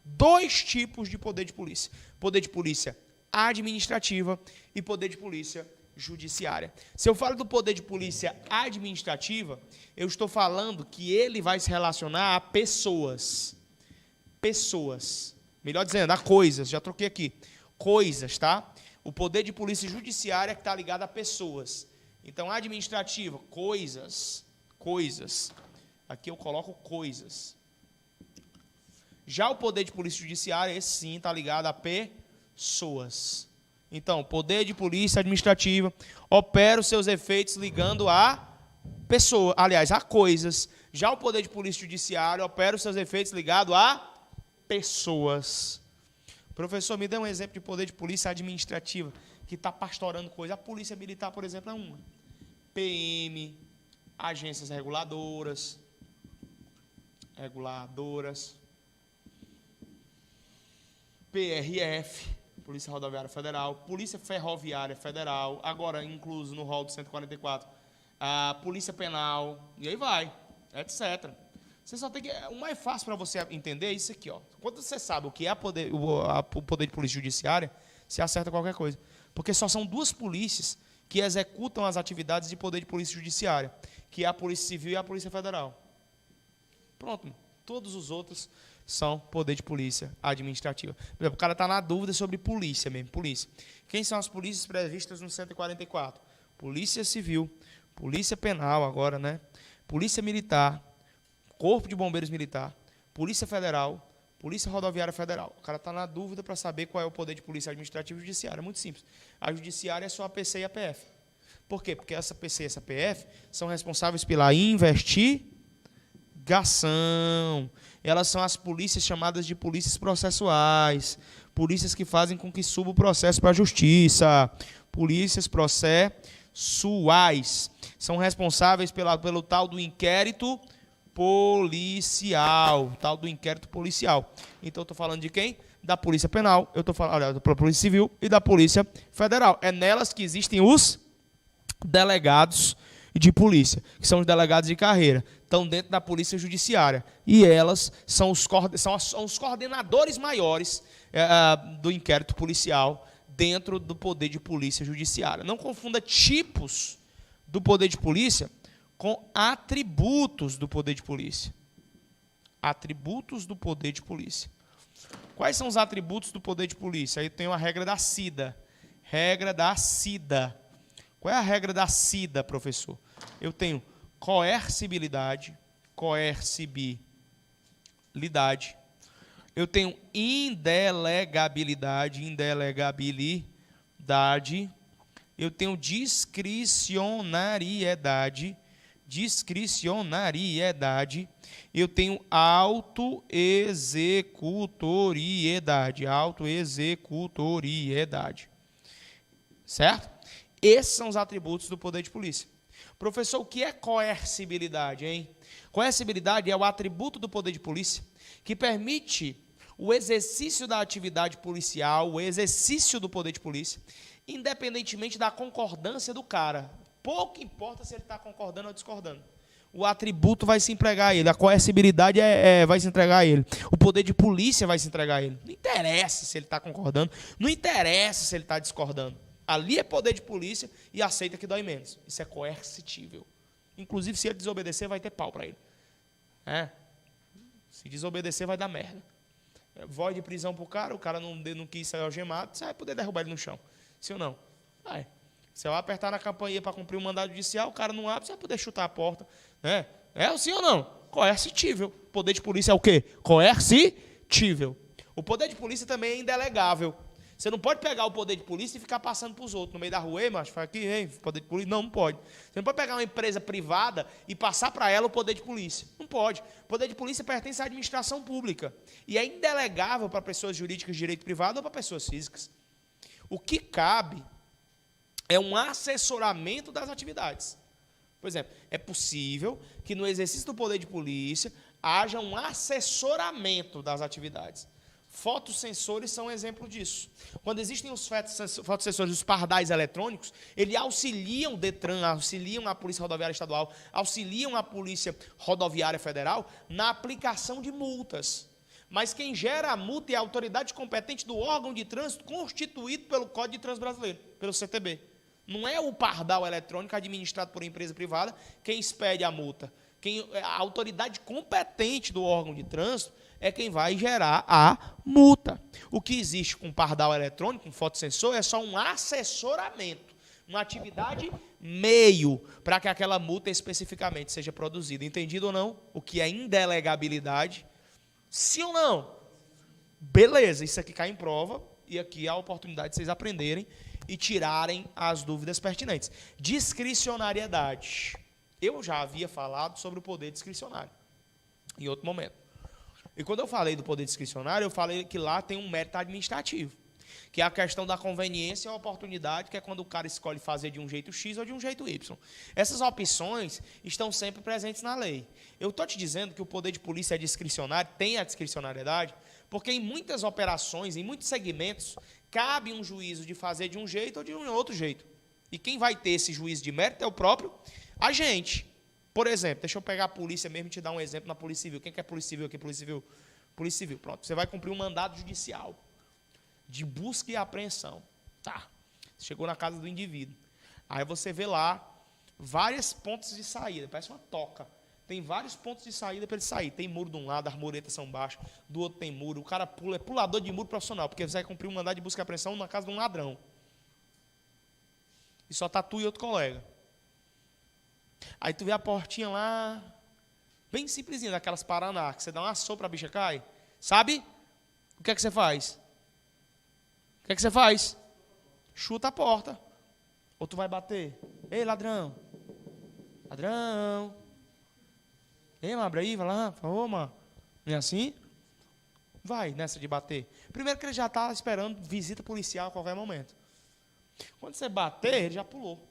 Dois tipos de poder de polícia. Poder de polícia administrativa e poder de polícia judiciária. Se eu falo do poder de polícia administrativa, eu estou falando que ele vai se relacionar a pessoas. Melhor dizendo, a coisas. Já troquei aqui. Coisas, tá? O poder de polícia judiciária que está ligado a pessoas. Então, administrativa, coisas. Aqui eu coloco coisas. Já o poder de polícia judiciária, esse sim, está ligado a pessoas. Então, poder de polícia administrativa opera os seus efeitos ligando a pessoas, aliás, a coisas. Já o poder de polícia judiciária opera os seus efeitos ligado a pessoas. Professor, me dê um exemplo de poder de polícia administrativa que está pastorando coisa. A polícia militar, por exemplo, é uma. PM, agências reguladoras, PRF, Polícia Rodoviária Federal, Polícia Ferroviária Federal, agora incluso no rol do 144, a Polícia Penal, e aí vai, etc. Você só tem que... O mais fácil para você entender é isso aqui, ó. Quando você sabe o que é o poder de polícia judiciária, você acerta qualquer coisa. Porque só são duas polícias que executam as atividades de poder de polícia judiciária, que é a Polícia Civil e a Polícia Federal. Pronto. Todos os outros são poder de polícia administrativa. Por exemplo, o cara está na dúvida sobre polícia mesmo, polícia. Quem são as polícias previstas no 144? Polícia Civil, Polícia Penal agora, né? Polícia Militar, Corpo de Bombeiros Militar, Polícia Federal, Polícia Rodoviária Federal. O cara está na dúvida para saber qual é o poder de polícia administrativa e judiciária. É muito simples. A judiciária é só a PC e a PF. Por quê? Porque essa PC e essa PF são responsáveis pela investigação. Elas são as polícias chamadas de polícias processuais. Polícias que fazem com que suba o processo para a justiça. Polícias processuais. São responsáveis pelo tal do inquérito policial. Tal do inquérito policial. Então, eu estou falando de quem? Da Polícia Penal, eu estou falando da Polícia Civil e da Polícia Federal. É nelas que existem os delegados de polícia, que são os delegados de carreira. Estão dentro da Polícia Judiciária. E elas são os coordenadores maiores do inquérito policial dentro do poder de polícia judiciária. Não confunda tipos do poder de polícia com atributos do poder de polícia. Atributos do poder de polícia. Quais são os atributos do poder de polícia? Aí tem uma regra da CIDA. Regra da CIDA. Qual é a regra da CIDA, professor? Eu tenho coercibilidade. Eu tenho indelegabilidade. Eu tenho discricionariedade. Eu tenho autoexecutoriedade. Certo? Esses são os atributos do poder de polícia. Professor, o que é coercibilidade, hein? Coercibilidade é o atributo do poder de polícia que permite o exercício da atividade policial, o exercício do poder de polícia, independentemente da concordância do cara. Pouco importa se ele está concordando ou discordando. O atributo vai se empregar a ele. A coercibilidade vai se entregar a ele. O poder de polícia vai se entregar a ele. Não interessa se ele está concordando. Não interessa se ele está discordando. Ali é poder de polícia e aceita que dói menos. Isso é coercitível. Inclusive, se ele desobedecer, vai ter pau para ele. Se desobedecer, vai dar merda. Voz de prisão para o cara não quis sair algemado, você vai poder derrubar ele no chão. Sim ou não? Vai. Você vai apertar na campainha para cumprir o mandado judicial, o cara não abre, você vai poder chutar a porta. É sim ou não? Coercitível. Poder de polícia é o quê? Coercitível. O poder de polícia também é indelegável. Você não pode pegar o poder de polícia e ficar passando para os outros. No meio da rua, ei, macho, faz aqui, hein, poder de polícia. Não pode. Você não pode pegar uma empresa privada e passar para ela o poder de polícia. Não pode. O poder de polícia pertence à administração pública. E é indelegável para pessoas jurídicas de direito privado ou para pessoas físicas. O que cabe é um assessoramento das atividades. Por exemplo, é possível que no exercício do poder de polícia haja um assessoramento das atividades. Fotossensores são um exemplo disso. Quando existem os fotossensores, os pardais eletrônicos, eles auxiliam o DETRAN, auxiliam a Polícia Rodoviária Estadual, auxiliam a Polícia Rodoviária Federal na aplicação de multas. Mas quem gera a multa é a autoridade competente do órgão de trânsito constituído pelo Código de Trânsito Brasileiro, pelo CTB. Não é o pardal eletrônico administrado por empresa privada quem expede a multa. A autoridade competente do órgão de trânsito é quem vai gerar a multa. O que existe com pardal eletrônico, com fotossensor, é só um assessoramento, uma atividade meio para que aquela multa especificamente seja produzida. Entendido ou não? O que é indelegabilidade? Sim ou não? Beleza, isso aqui cai em prova e aqui há a oportunidade de vocês aprenderem e tirarem as dúvidas pertinentes. Discricionariedade. Eu já havia falado sobre o poder discricionário em outro momento. E quando eu falei do poder discricionário, eu falei que lá tem um mérito administrativo, que é a questão da conveniência e a oportunidade, que é quando o cara escolhe fazer de um jeito X ou de um jeito Y. Essas opções estão sempre presentes na lei. Eu estou te dizendo que o poder de polícia é discricionário, tem a discricionariedade, porque em muitas operações, em muitos segmentos, cabe um juízo de fazer de um jeito ou de um outro jeito. E quem vai ter esse juízo de mérito é o próprio agente. Por exemplo, deixa eu pegar a polícia mesmo e te dar um exemplo na Polícia Civil. Quem que é Polícia Civil aqui? Polícia Civil. Polícia Civil, pronto. Você vai cumprir um mandado judicial de busca e apreensão. Tá. Chegou na casa do indivíduo. Aí você vê lá vários pontos de saída. Parece uma toca. Tem vários pontos de saída para ele sair. Tem muro de um lado, as muretas são baixas. Do outro tem muro. O cara pula, é pulador de muro profissional, porque você vai cumprir um mandado de busca e apreensão na casa de um ladrão. E só tá tu e outro colega. Aí tu vê a portinha lá, bem simplesinha, daquelas Paraná, que você dá uma sopra, a bicha cai. Sabe? O que é que você faz? O que é que você faz? Chuta a porta. Ou tu vai bater? Ei, ladrão. Ladrão. Ei, mano, abre aí, vai lá. Por favor, mano. Não é assim? Vai nessa de bater. Primeiro que ele já está esperando visita policial a qualquer momento. Quando você bater, ele já pulou.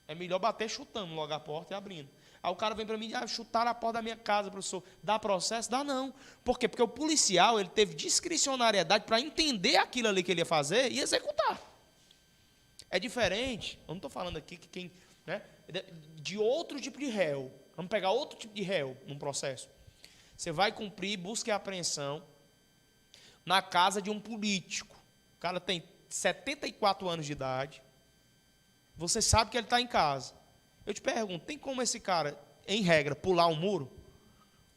É melhor bater chutando logo a porta e abrindo. Aí o cara vem para mim, chutar a porta da minha casa, professor. Dá processo? Dá não. Por quê? Porque o policial ele teve discricionariedade para entender aquilo ali que ele ia fazer e executar. É diferente, eu não estou falando aqui que quem, né, de outro tipo de réu. Vamos pegar outro tipo de réu num processo. Você vai cumprir busca e apreensão na casa de um político. O cara tem 74 anos de idade. Você sabe que ele está em casa. Eu te pergunto, tem como esse cara, em regra, pular um muro?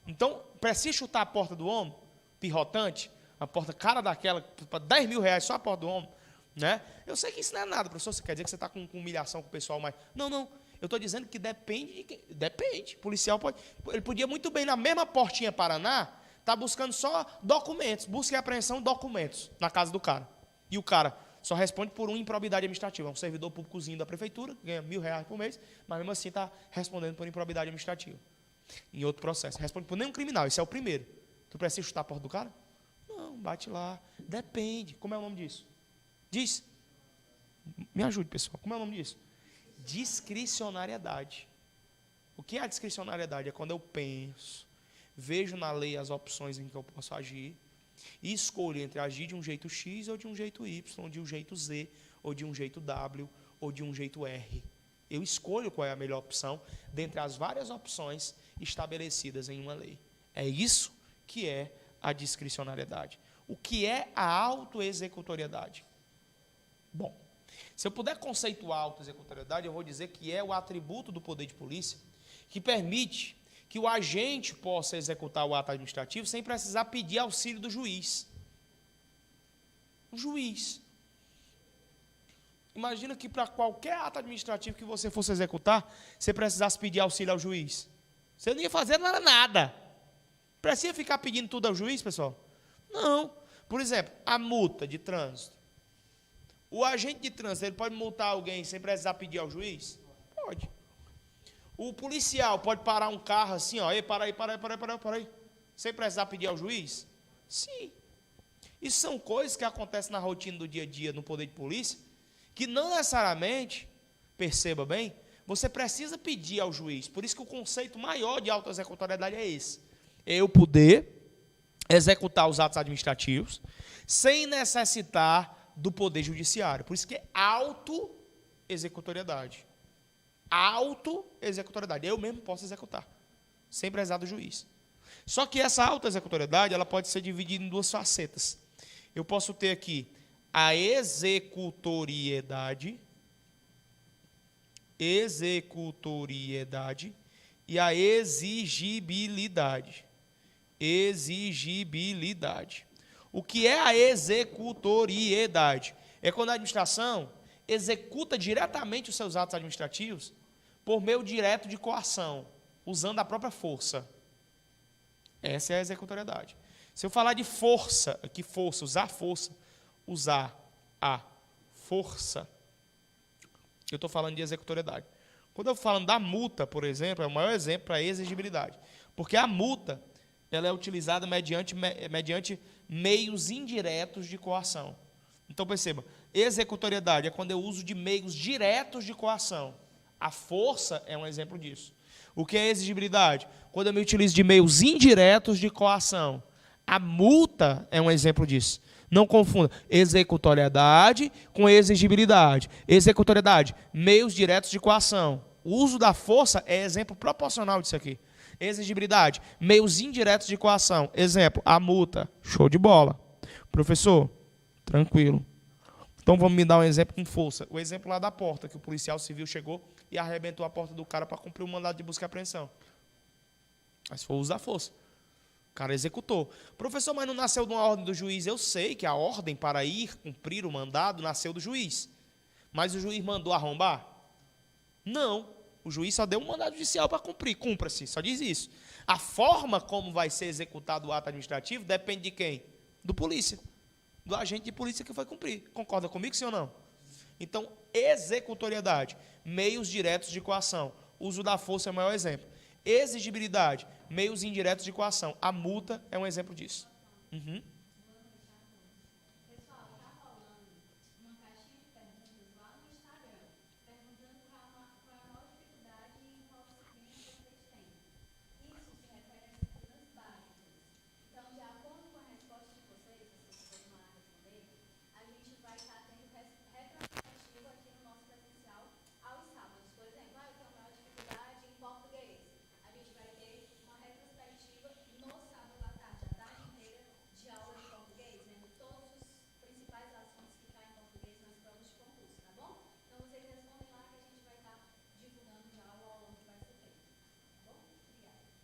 Então, precisa chutar a porta do homem, pirrotante, a porta cara daquela, para 10 mil reais só a porta do homem, né? Eu sei que isso não é nada, professor, você quer dizer que você está com humilhação com o pessoal, mas... Não, não, eu estou dizendo que depende de quem... Depende, o policial pode... Ele podia muito bem, na mesma portinha Paraná, tá buscando só documentos, busca e apreensão de documentos na casa do cara. E o cara só responde por uma improbidade administrativa. É um servidor públicozinho da prefeitura, ganha R$1.000 por mês, mas mesmo assim está respondendo por improbidade administrativa. Em outro processo. Responde por nenhum criminal, esse é o primeiro. Tu precisa chutar a porta do cara? Não, bate lá. Depende. Como é o nome disso? Diz. Me ajude, pessoal. Como é o nome disso? Discricionariedade. O que é a discricionariedade? É quando eu penso, vejo na lei as opções em que eu posso agir, e escolho entre agir de um jeito X ou de um jeito Y, ou de um jeito Z, ou de um jeito W, ou de um jeito R. Eu escolho qual é a melhor opção dentre as várias opções estabelecidas em uma lei. É isso que é a discricionariedade. O que é a autoexecutoriedade? Bom, se eu puder conceituar a autoexecutoriedade, eu vou dizer que é o atributo do poder de polícia que permite que o agente possa executar o ato administrativo sem precisar pedir auxílio do juiz. O juiz. Imagina que para qualquer ato administrativo que você fosse executar, você precisasse pedir auxílio ao juiz. Você não ia fazer nada. Precisa ficar pedindo tudo ao juiz, pessoal? Não. Por exemplo, a multa de trânsito. O agente de trânsito, ele pode multar alguém sem precisar pedir ao juiz? Pode. O policial pode parar um carro assim, ó, para aí, sem precisar pedir ao juiz? Sim. Isso são coisas que acontecem na rotina do dia a dia no poder de polícia, que não necessariamente, perceba bem, você precisa pedir ao juiz. Por isso que o conceito maior de autoexecutoriedade é esse. É eu poder executar os atos administrativos sem necessitar do poder judiciário. Por isso que é autoexecutoriedade. Autoexecutoriedade. Eu mesmo posso executar, sem precisar do juiz. Só que essa autoexecutoriedade, ela pode ser dividida em duas facetas. Eu posso ter aqui a executoriedade e a exigibilidade. Exigibilidade. O que é a executoriedade? É quando a administração executa diretamente os seus atos administrativos por meio direto de coação, usando a própria força. Essa é a executoriedade. Se eu falar de força, aqui força, usar a força, eu estou falando de executoriedade. Quando eu falo da multa, por exemplo, é o maior exemplo para a exigibilidade. Porque a multa, ela é utilizada mediante meios indiretos de coação. Então, perceba, executoriedade é quando eu uso de meios diretos de coação. A força é um exemplo disso. O que é exigibilidade? Quando eu me utilizo de meios indiretos de coação. A multa é um exemplo disso. Não confunda executoriedade com exigibilidade. Executoriedade, meios diretos de coação. O uso da força é exemplo proporcional disso aqui. Exigibilidade, meios indiretos de coação. Exemplo, a multa. Show de bola. Professor, tranquilo. Então vamos me dar um exemplo com força. O exemplo lá da porta, que o policial civil chegou e arrebentou a porta do cara para cumprir o mandado de busca e apreensão. Mas foi usar força. O cara executou. Professor, mas não nasceu de uma ordem do juiz? Eu sei que a ordem para ir cumprir o mandado nasceu do juiz. Mas o juiz mandou arrombar? Não. O juiz só deu um mandado judicial para cumprir. Cumpra-se, só diz isso. A forma como vai ser executado o ato administrativo depende de quem? Do polícia. Do agente de polícia que vai cumprir. Concorda comigo, sim ou não? Então, executoriedade, meios diretos de coação. Uso da força é o maior exemplo. Exigibilidade, meios indiretos de coação. A multa é um exemplo disso. Uhum.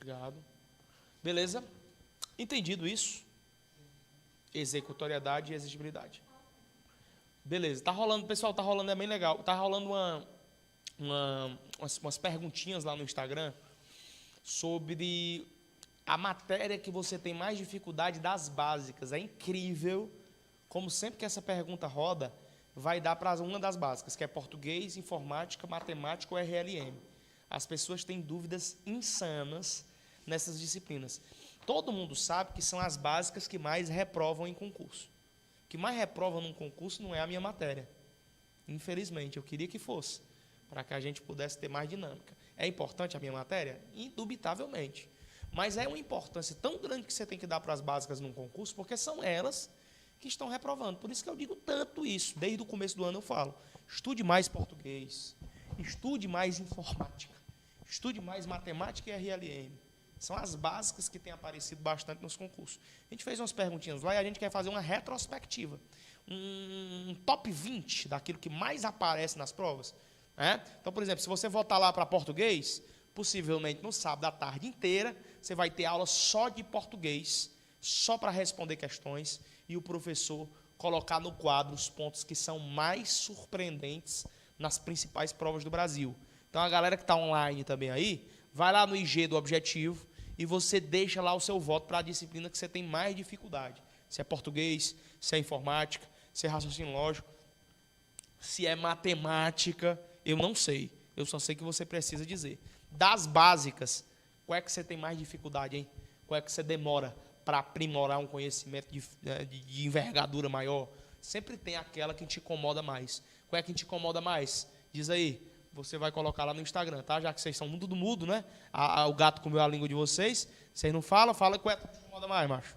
Obrigado. Beleza? Entendido isso? Executoriedade e exigibilidade. Beleza. Tá rolando, pessoal, tá rolando, é bem legal. Tá rolando umas perguntinhas lá no Instagram sobre a matéria que você tem mais dificuldade das básicas. É incrível como sempre que essa pergunta roda, vai dar para uma das básicas, que é português, informática, matemática ou RLM. As pessoas têm dúvidas insanas nessas disciplinas. Todo mundo sabe que são as básicas que mais reprovam em concurso. O que mais reprova num concurso não é a minha matéria. Infelizmente, eu queria que fosse, para que a gente pudesse ter mais dinâmica. É importante a minha matéria? Indubitavelmente. Mas é uma importância tão grande que você tem que dar para as básicas num concurso, porque são elas que estão reprovando. Por isso que eu digo tanto isso. Desde o começo do ano eu falo. Estude mais português. Estude mais informática. Estude mais matemática e RLM. São as básicas que têm aparecido bastante nos concursos. A gente fez umas perguntinhas lá e a gente quer fazer uma retrospectiva. Um top 20 daquilo que mais aparece nas provas. Né? Então, por exemplo, se você voltar lá para português, possivelmente no sábado à tarde inteira, você vai ter aula só de português, só para responder questões, e o professor colocar no quadro os pontos que são mais surpreendentes nas principais provas do Brasil. Então, a galera que está online também aí, vai lá no IG do Objetivo e você deixa lá o seu voto para a disciplina que você tem mais dificuldade. Se é português, se é informática, se é raciocínio lógico, se é matemática, eu não sei. Eu só sei que você precisa dizer. Das básicas, qual é que você tem mais dificuldade, hein? Qual é que você demora para aprimorar um conhecimento de envergadura maior? Sempre tem aquela que te incomoda mais. Qual é que te incomoda mais? Diz aí. Você vai colocar lá no Instagram, tá? Já que vocês são tudo mudo, né? O gato comeu a língua de vocês. Vocês não falam, fala qual é que te incomoda mais, macho.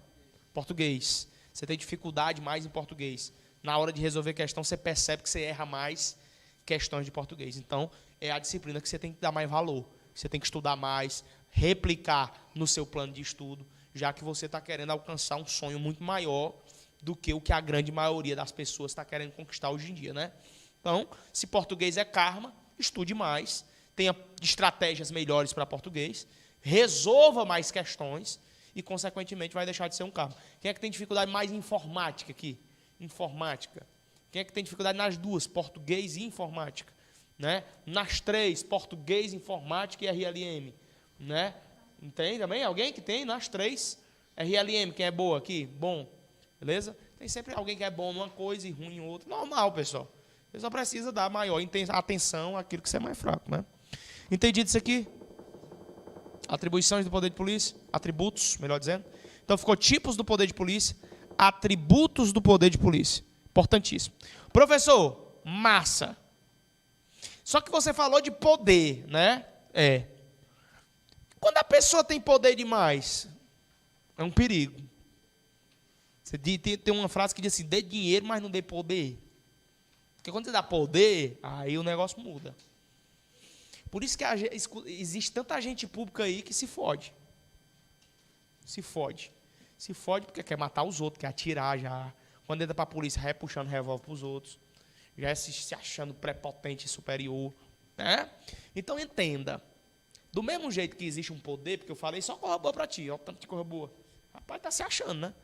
Português. Você tem dificuldade mais em português. Na hora de resolver questão, você percebe que você erra mais questões de português. Então, é a disciplina que você tem que dar mais valor. Você tem que estudar mais, replicar no seu plano de estudo, já que você está querendo alcançar um sonho muito maior do que o que a grande maioria das pessoas está querendo conquistar hoje em dia, né? Então, se português é karma, estude mais, tenha estratégias melhores para português, resolva mais questões e, consequentemente, vai deixar de ser um karma. Quem é que tem dificuldade mais em informática aqui? Informática. Quem é que tem dificuldade nas duas? Português e informática. Né? Nas três, português, informática e RLM. Né? Tem também alguém que tem nas três? RLM, quem é boa aqui? Bom. Beleza? Tem sempre alguém que é bom numa coisa e ruim em outra. Normal, pessoal. Você só precisa dar maior atenção àquilo que você é mais fraco. Né? Entendido isso aqui? Atribuições do poder de polícia. Atributos, melhor dizendo. Então, ficou tipos do poder de polícia. Atributos do poder de polícia. Importantíssimo. Professor, massa. Só que você falou de poder, né? É. Quando a pessoa tem poder demais, é um perigo. Você tem uma frase que diz assim, dê dinheiro, mas não dê poder. Porque quando você dá poder, aí o negócio muda. Por isso que existe tanta gente pública aí que se fode. Se fode. Se fode porque quer matar os outros, quer atirar já. Quando entra para a polícia, já é puxando revólver para os outros. Já é se achando prepotente e superior. Né? Então, entenda. Do mesmo jeito que existe um poder, porque eu falei só coisa boa para ti, ó, tanto de coisa boa. Rapaz, tá se achando, né?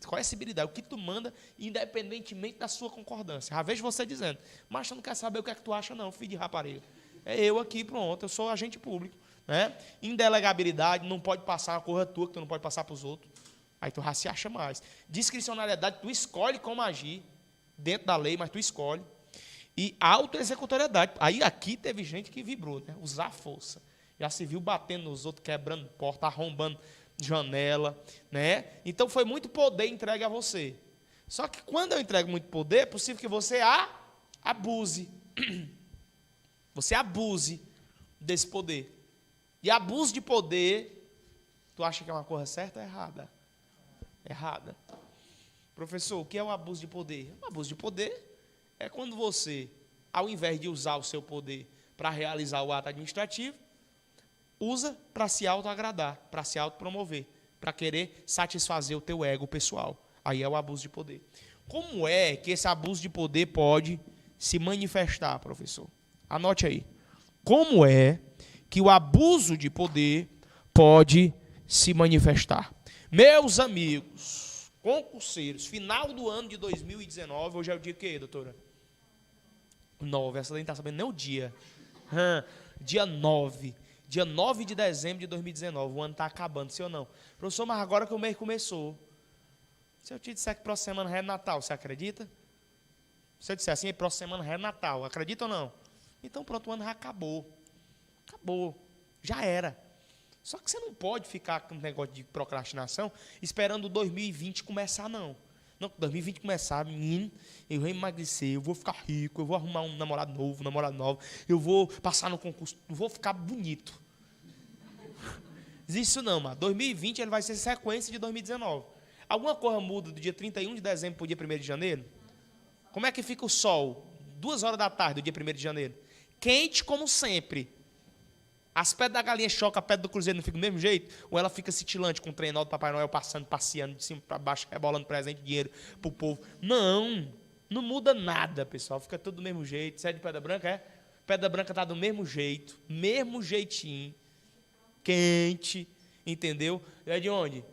Coercibilidade, o que tu manda, independentemente da sua concordância. Já vejo você dizendo, mas eu não quero saber o que é que tu acha, não, filho de rapariga. É eu aqui, pronto, eu sou agente público. Né? Indelegabilidade, não pode passar uma coisa tua que tu não pode passar para os outros. Aí tu já se acha mais. Discricionariedade, tu escolhe como agir dentro da lei, mas tu escolhe. E autoexecutoriedade. Aí aqui teve gente que vibrou, né? Usar a força. Já se viu batendo nos outros, quebrando porta, arrombando janela, né? Então foi muito poder entregue a você. Só que quando eu entrego muito poder, é possível que você abuse. Você abuse desse poder. E abuso de poder, tu acha que é uma coisa certa ou errada? Errada. Professor, o que é o abuso de poder? O abuso de poder é quando você, ao invés de usar o seu poder para realizar o ato administrativo, usa para se autoagradar, para se autopromover, para querer satisfazer o teu ego pessoal. Aí é o abuso de poder. Como é que esse abuso de poder pode se manifestar, professor? Anote aí. Como é que o abuso de poder pode se manifestar? Meus amigos, concurseiros, final do ano de 2019, hoje é o dia que, doutora? 9, essa daí não está sabendo nem o dia. Dia 9. Dia 9 de dezembro de 2019, o ano está acabando, sim ou não? Professor, mas agora que o mês começou. Se eu te disser que próxima semana é Natal, você acredita? Se eu disser assim, próxima semana é Natal, acredita ou não? Então pronto, o ano já acabou. Acabou. Já era. Só que você não pode ficar com um negócio de procrastinação esperando 2020 começar, não. Não, 2020 começar, menino, eu vou emagrecer, eu vou ficar rico, eu vou arrumar um namorado novo, namorada nova, eu vou passar no concurso, eu vou ficar bonito. Isso não, mano. 2020 ele vai ser sequência de 2019. Alguma coisa muda do dia 31 de dezembro para o dia 1º de janeiro? Como é que fica o sol? 2 horas da tarde do dia 1º de janeiro. Quente como sempre. As pedras da galinha chocam, a pedra do cruzeiro não fica do mesmo jeito? Ou ela fica cintilante com o trenó do Papai Noel passando, passeando de cima para baixo, rebolando presente, dinheiro para o povo? Não, não muda nada, pessoal. Fica tudo do mesmo jeito. Você é de Pedra Branca, é? Pedra Branca está do mesmo jeito, mesmo jeitinho. Quente, entendeu? É de onde?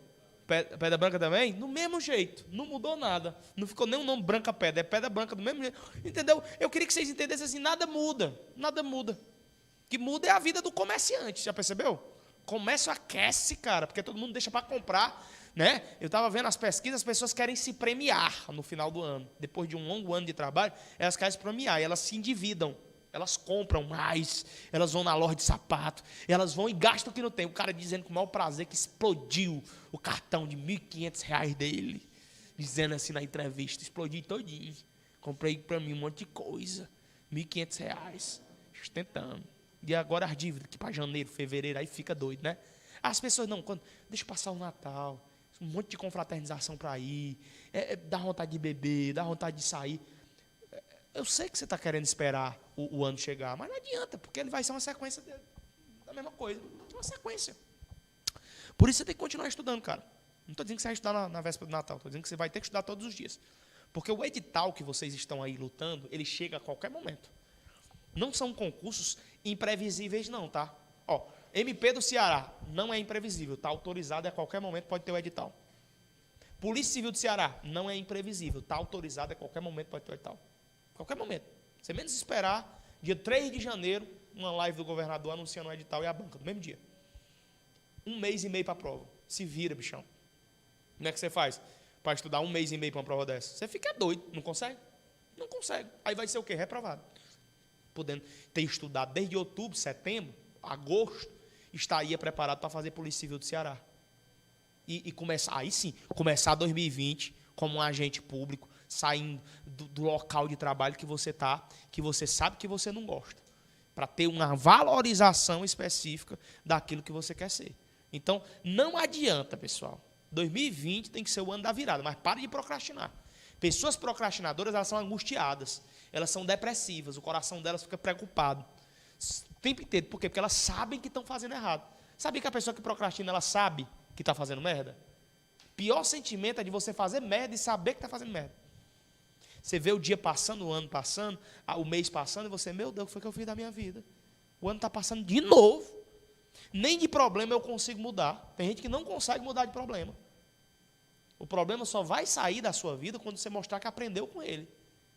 Pedra Branca também? No mesmo jeito, não mudou nada. Não ficou nem o nome Branca Pedra, é Pedra Branca do mesmo jeito. Entendeu? Eu queria que vocês entendessem assim, nada muda, nada muda. O que muda é a vida do comerciante, já percebeu? O comércio aquece, cara, porque todo mundo deixa para comprar, né? Eu estava vendo as pesquisas, as pessoas querem se premiar no final do ano. Depois de um longo ano de trabalho, elas querem se premiar, e elas se endividam. Elas compram mais, elas vão na loja de sapato, elas vão e gastam o que não tem. O cara dizendo com o maior prazer que explodiu o cartão de R$ 1.500 dele, dizendo assim na entrevista, explodi todinho. Comprei para mim um monte de coisa, R$ 1.500, sustentando. E agora as dívidas, que para janeiro, fevereiro, aí fica doido, né? As pessoas, não, deixa passar o Natal, um monte de confraternização para ir, dá vontade de beber, dá vontade de sair. Eu sei que você está querendo esperar o ano chegar, mas não adianta, porque ele vai ser uma sequência da mesma coisa. Uma sequência. Por isso você tem que continuar estudando, cara. Não estou dizendo que você vai estudar na véspera do Natal, estou dizendo que você vai ter que estudar todos os dias. Porque o edital que vocês estão aí lutando, ele chega a qualquer momento. Não são concursos imprevisíveis, não, tá? Ó, MP do Ceará não é imprevisível, está autorizado a qualquer momento, pode ter o edital. Polícia Civil do Ceará não é imprevisível, está autorizado a qualquer momento, pode ter o edital. Qualquer momento. Você menos esperar, dia 3 de janeiro, uma live do governador anunciando o edital e a banca, do mesmo dia. 1 mês e meio para a prova. Se vira, bichão. Como é que você faz para estudar 1 mês e meio para uma prova dessa? Você fica doido, não consegue? Não consegue. Aí vai ser o quê? Reprovado. Podendo ter estudado desde outubro, setembro, agosto, estaria preparado para fazer Polícia Civil do Ceará. E começar, aí sim, começar 2020 como um agente público, saindo do local de trabalho que você está, que você sabe que você não gosta, para ter uma valorização específica daquilo que você quer ser. Então, não adianta, pessoal. 2020 tem que ser o ano da virada, mas pare de procrastinar. Pessoas procrastinadoras, elas são angustiadas, elas são depressivas, o coração delas fica preocupado o tempo inteiro. Por quê? Porque elas sabem que estão fazendo errado. Sabe que a pessoa que procrastina, ela sabe que está fazendo merda? Pior sentimento é de você fazer merda e saber que está fazendo merda. Você vê o dia passando, o ano passando, o mês passando, e você, meu Deus, o que foi que eu fiz da minha vida? O ano está passando de novo. Nem de problema eu consigo mudar. Tem gente que não consegue mudar de problema. O problema só vai sair da sua vida quando você mostrar que aprendeu com ele.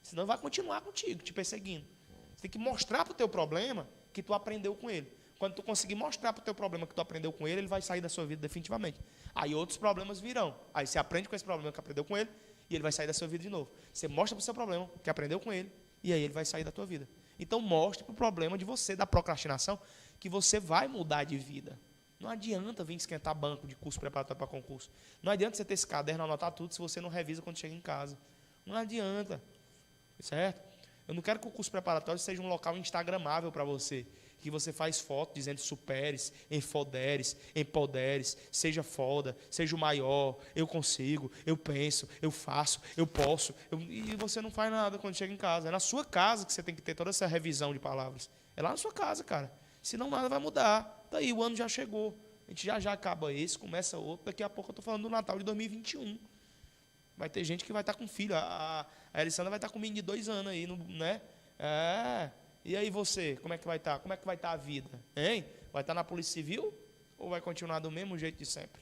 Senão vai continuar contigo, te perseguindo. Você tem que mostrar para o teu problema que tu aprendeu com ele. Quando tu conseguir mostrar para o teu problema que tu aprendeu com ele, ele vai sair da sua vida definitivamente. Aí outros problemas virão. Aí você aprende com esse problema que aprendeu com ele e ele vai sair da sua vida de novo. Você mostra para o seu problema que aprendeu com ele e aí ele vai sair da tua vida. Então mostre para o problema de você, da procrastinação, que você vai mudar de vida. Não adianta vir esquentar banco de curso preparatório para concurso. Não adianta você ter esse caderno, anotar tudo, se você não revisa quando chega em casa. Não adianta. Certo? Eu não quero que o curso preparatório seja um local instagramável para você, que você faz foto dizendo superes, enfoderes, empoderes, seja foda, seja o maior, eu consigo, eu penso, eu faço, eu posso, e você não faz nada quando chega em casa. É na sua casa que você tem que ter toda essa revisão de palavras. É lá na sua casa, cara. Senão nada vai mudar. Daí o ano já chegou. A gente já acaba esse, começa outro. Daqui a pouco eu estou falando do Natal de 2021. Vai ter gente que vai estar com filho. A Elisandra vai estar com um menino de 2 anos aí, né? E aí você, como é que vai estar? Como é que vai estar a vida? Hein? Vai estar na Polícia Civil ou vai continuar do mesmo jeito de sempre?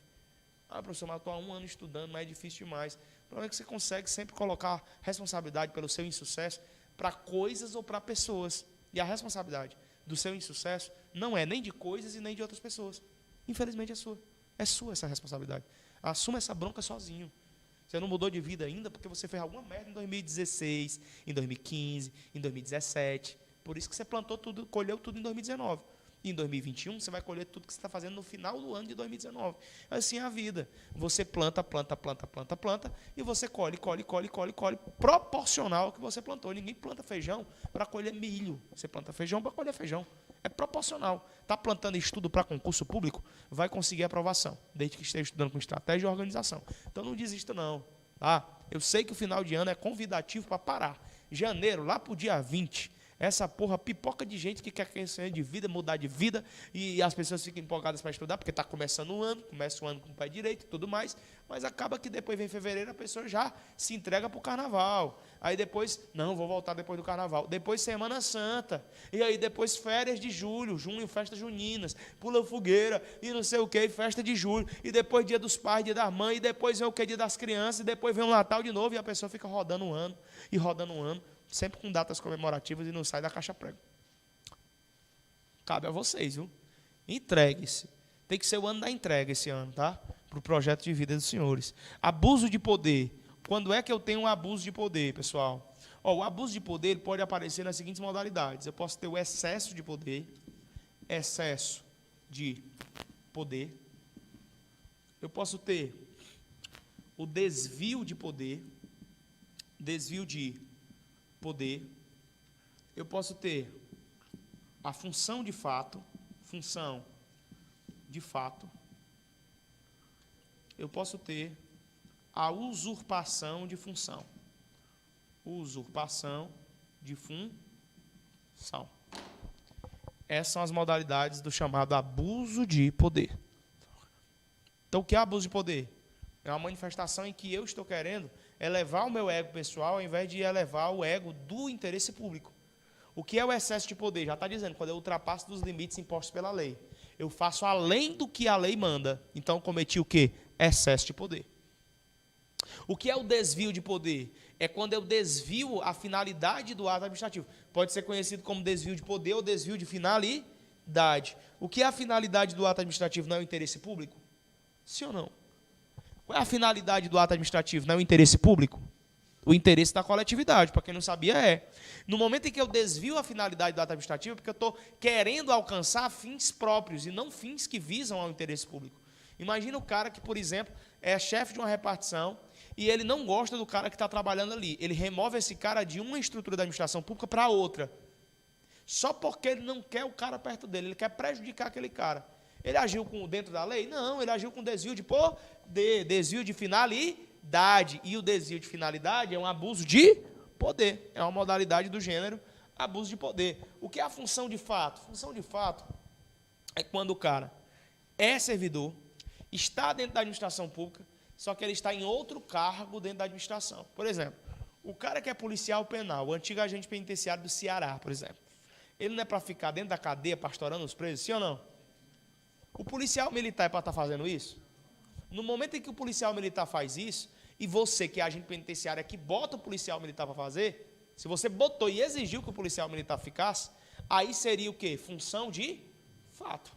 Professor, mas eu estou há 1 ano estudando, mas é difícil demais. O problema é que você consegue sempre colocar responsabilidade pelo seu insucesso para coisas ou para pessoas. E a responsabilidade do seu insucesso não é nem de coisas e nem de outras pessoas. Infelizmente é sua. É sua essa responsabilidade. Assuma essa bronca sozinho. Você não mudou de vida ainda porque você fez alguma merda em 2016, em 2015, em 2017. Por isso que você plantou tudo, colheu tudo em 2019. E em 2021 você vai colher tudo que você está fazendo no final do ano de 2019. Assim é a vida. Você planta e você colhe proporcional ao que você plantou. Ninguém planta feijão para colher milho. Você planta feijão para colher feijão. É proporcional. Está plantando estudo para concurso público, vai conseguir aprovação, desde que esteja estudando com estratégia e organização. Então não desista não. Eu sei que o final de ano é convidativo para parar. Janeiro, lá para o dia 20, essa porra pipoca de gente que quer crescer de vida, mudar de vida, e as pessoas ficam empolgadas para estudar, porque está começando o ano, começa o ano com o pé direito e tudo mais, mas acaba que depois vem fevereiro, a pessoa já se entrega para o carnaval. Aí depois, não, vou voltar depois do carnaval. Depois Semana Santa. E aí depois férias de julho, junho, festas juninas, pula fogueira, e não sei o que, festa de julho. E depois dia dos pais, dia das mães, e depois vem o que, dia das crianças, e depois vem o Natal de novo, e a pessoa fica rodando um ano, e rodando um ano, sempre com datas comemorativas e não sai da caixa prego. Cabe a vocês, viu? Entregue-se. Tem que ser o ano da entrega esse ano, tá? Para o projeto de vida dos senhores. Abuso de poder. Quando é que eu tenho um abuso de poder, pessoal? O abuso de poder pode aparecer nas seguintes modalidades. Eu posso ter o excesso de poder. Excesso de poder. Eu posso ter o desvio de poder. Desvio de poder. Eu posso ter a função de fato. Função de fato. Eu posso ter a usurpação de função. Usurpação de função. Essas são as modalidades do chamado abuso de poder. Então, o que é abuso de poder? É uma manifestação em que eu estou querendo elevar o meu ego pessoal ao invés de elevar o ego do interesse público. O que é o excesso de poder? Já está dizendo, quando eu ultrapasso dos limites impostos pela lei. Eu faço além do que a lei manda. Então, cometi o quê? Excesso de poder. O que é o desvio de poder? É quando eu desvio a finalidade do ato administrativo. Pode ser conhecido como desvio de poder ou desvio de finalidade. O que é a finalidade do ato administrativo? Não é o interesse público? Sim ou não? Qual é a finalidade do ato administrativo? Não é o interesse público? O interesse da coletividade, para quem não sabia, é. No momento em que eu desvio a finalidade do ato administrativo, é porque eu estou querendo alcançar fins próprios e não fins que visam ao interesse público. Imagina o cara que, por exemplo, é chefe de uma repartição e ele não gosta do cara que está trabalhando ali. Ele remove esse cara de uma estrutura da administração pública para outra. Só porque ele não quer o cara perto dele, ele quer prejudicar aquele cara. Ele agiu dentro da lei? Não, ele agiu com desvio de poder, desvio de finalidade. E o desvio de finalidade é um abuso de poder. É uma modalidade do gênero abuso de poder. O que é a função de fato? Função de fato é quando o cara é servidor, está dentro da administração pública, só que ele está em outro cargo dentro da administração. Por exemplo, o cara que é policial penal, o antigo agente penitenciário do Ceará, por exemplo, ele não é para ficar dentro da cadeia pastorando os presos, sim ou não? O policial militar é para estar fazendo isso? No momento em que o policial militar faz isso, e você, que é agente penitenciário, é que bota o policial militar para fazer, se você botou e exigiu que o policial militar ficasse, Aí seria o quê? Função de fato.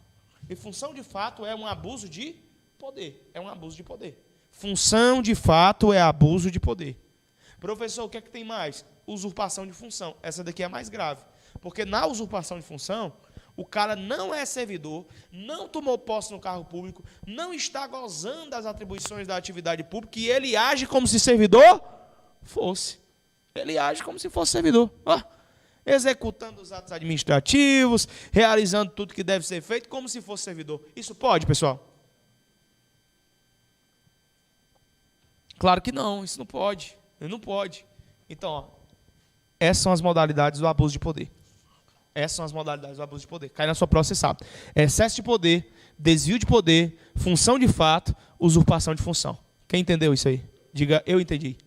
E função de fato é um abuso de poder. É um abuso de poder. Função de fato é abuso de poder. Professor, o que é que tem mais? Usurpação de função. Essa daqui é a mais grave. Porque na usurpação de função, o cara não é servidor, não tomou posse no cargo público, não está gozando das atribuições da atividade pública e ele age como se servidor fosse. Ele age como se fosse servidor. Ó, executando os atos administrativos, realizando tudo que deve ser feito como se fosse servidor. Isso pode, pessoal? Claro que não, isso não pode. Não pode. Então, ó, essas são as modalidades do abuso de poder. Essas são as modalidades do abuso de poder. Cai na sua prova, você sabe. Excesso de poder, desvio de poder, função de fato, usurpação de função. Quem entendeu isso aí? Diga, eu entendi.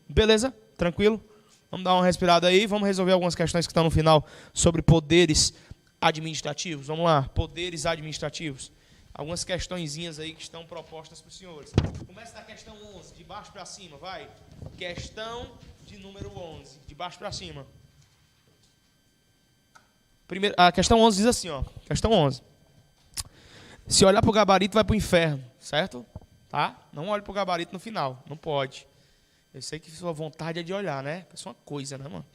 Beleza? Tranquilo? Vamos dar uma respirada aí. Vamos resolver algumas questões que estão no final sobre poderes administrativos. Vamos lá. Poderes administrativos. Algumas questõezinhas aí que estão propostas para os senhores. Começa da questão 11, de baixo para cima, vai. Questão de número 11, de baixo para cima. Primeiro, a questão 11 diz assim, ó. Questão 11. Se olhar para o gabarito, vai para o inferno, certo? Tá? Não olhe para o gabarito no final, não pode. Eu sei que sua vontade é de olhar, né? Isso é uma coisa, né, mano?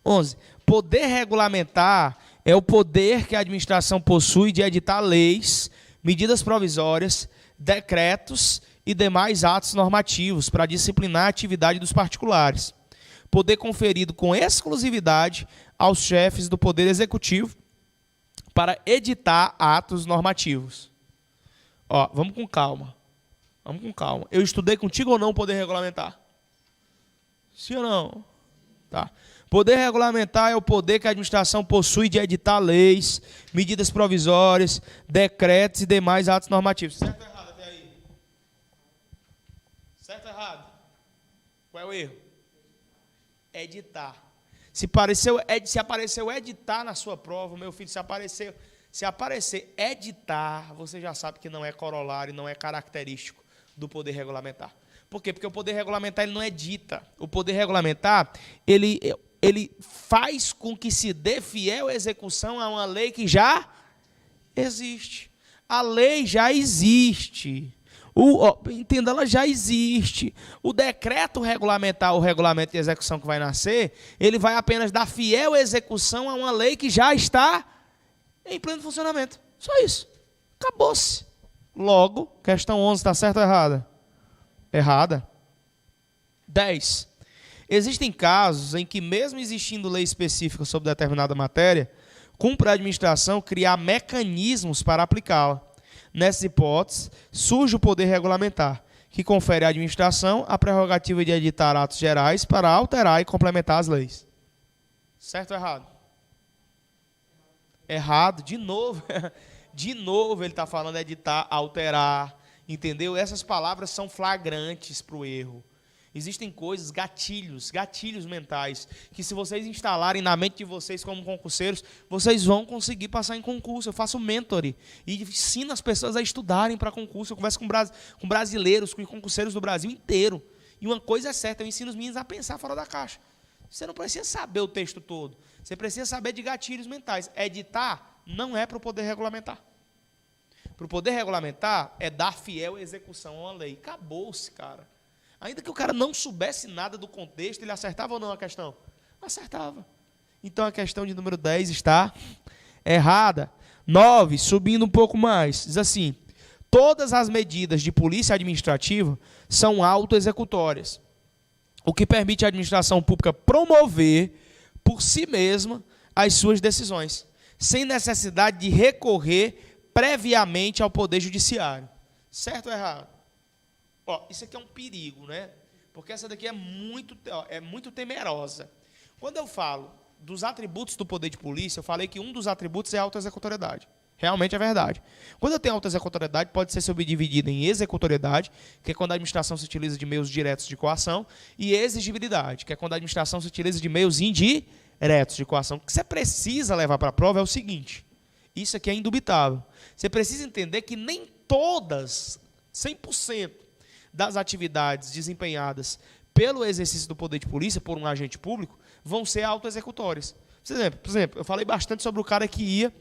11. Poder regulamentar é o poder que a administração possui de editar leis, medidas provisórias, decretos e demais atos normativos para disciplinar a atividade dos particulares. Poder conferido com exclusividade aos chefes do Poder Executivo para editar atos normativos. Ó, vamos com calma. Vamos com calma. Eu estudei contigo ou não o poder regulamentar? Sim ou não? Tá. Poder regulamentar é o poder que a administração possui de editar leis, medidas provisórias, decretos e demais atos normativos. Certo ou errado até aí? Certo ou errado? Qual é o erro? Editar. Se apareceu editar na sua prova, meu filho, se aparecer editar, você já sabe que não é corolário, não é característico do poder regulamentar. Por quê? Porque o poder regulamentar ele não edita. O poder regulamentar, ele faz com que se dê fiel execução a uma lei que já existe. A lei já existe. Entenda, ela já existe. O decreto regulamentar, o regulamento de execução que vai nascer, ele vai apenas dar fiel execução a uma lei que já está em pleno funcionamento. Só isso. Acabou-se. Logo, questão 11, está certa ou errada? Errada. 10. Existem casos em que, mesmo existindo lei específica sobre determinada matéria, cumpre a administração criar mecanismos para aplicá-la. Nessa hipótese, surge o poder regulamentar, que confere à administração a prerrogativa de editar atos gerais para alterar e complementar as leis. Certo ou errado? Errado, de novo. De novo ele está falando editar, alterar. Entendeu? Essas palavras são flagrantes para o erro. Existem coisas, gatilhos mentais, que se vocês instalarem na mente de vocês como concurseiros, vocês vão conseguir passar em concurso. Eu faço mentoring e ensino as pessoas a estudarem para concurso. Eu converso com brasileiros, com concurseiros do Brasil inteiro. E uma coisa é certa, eu ensino os meninos a pensar fora da caixa. Você não precisa saber o texto todo. Você precisa saber de gatilhos mentais. Editar não é para o poder regulamentar. Para o poder regulamentar é dar fiel execução a uma lei. Acabou-se, cara. Ainda que o cara não soubesse nada do contexto, ele acertava ou não a questão? Acertava. Então a questão de número 10 está errada. 9, subindo um pouco mais, diz assim: todas as medidas de polícia administrativa são autoexecutórias, o que permite à administração pública promover por si mesma as suas decisões, sem necessidade de recorrer previamente ao Poder Judiciário. Certo ou errado? Ó, isso aqui é um perigo, né? Porque essa daqui é muito temerosa. Quando eu falo dos atributos do poder de polícia, eu falei que um dos atributos é a autoexecutoriedade. Realmente é verdade. Quando eu tenho autoexecutoriedade, pode ser subdividida em executoriedade, que é quando a administração se utiliza de meios diretos de coação, e exigibilidade, que é quando a administração se utiliza de meios indiretos de coação. O que você precisa levar para a prova é o seguinte: isso aqui é indubitável. Você precisa entender que nem todas, 100% das atividades desempenhadas pelo exercício do poder de polícia por um agente público vão ser autoexecutórias. Por exemplo, eu falei bastante sobre o cara que ia...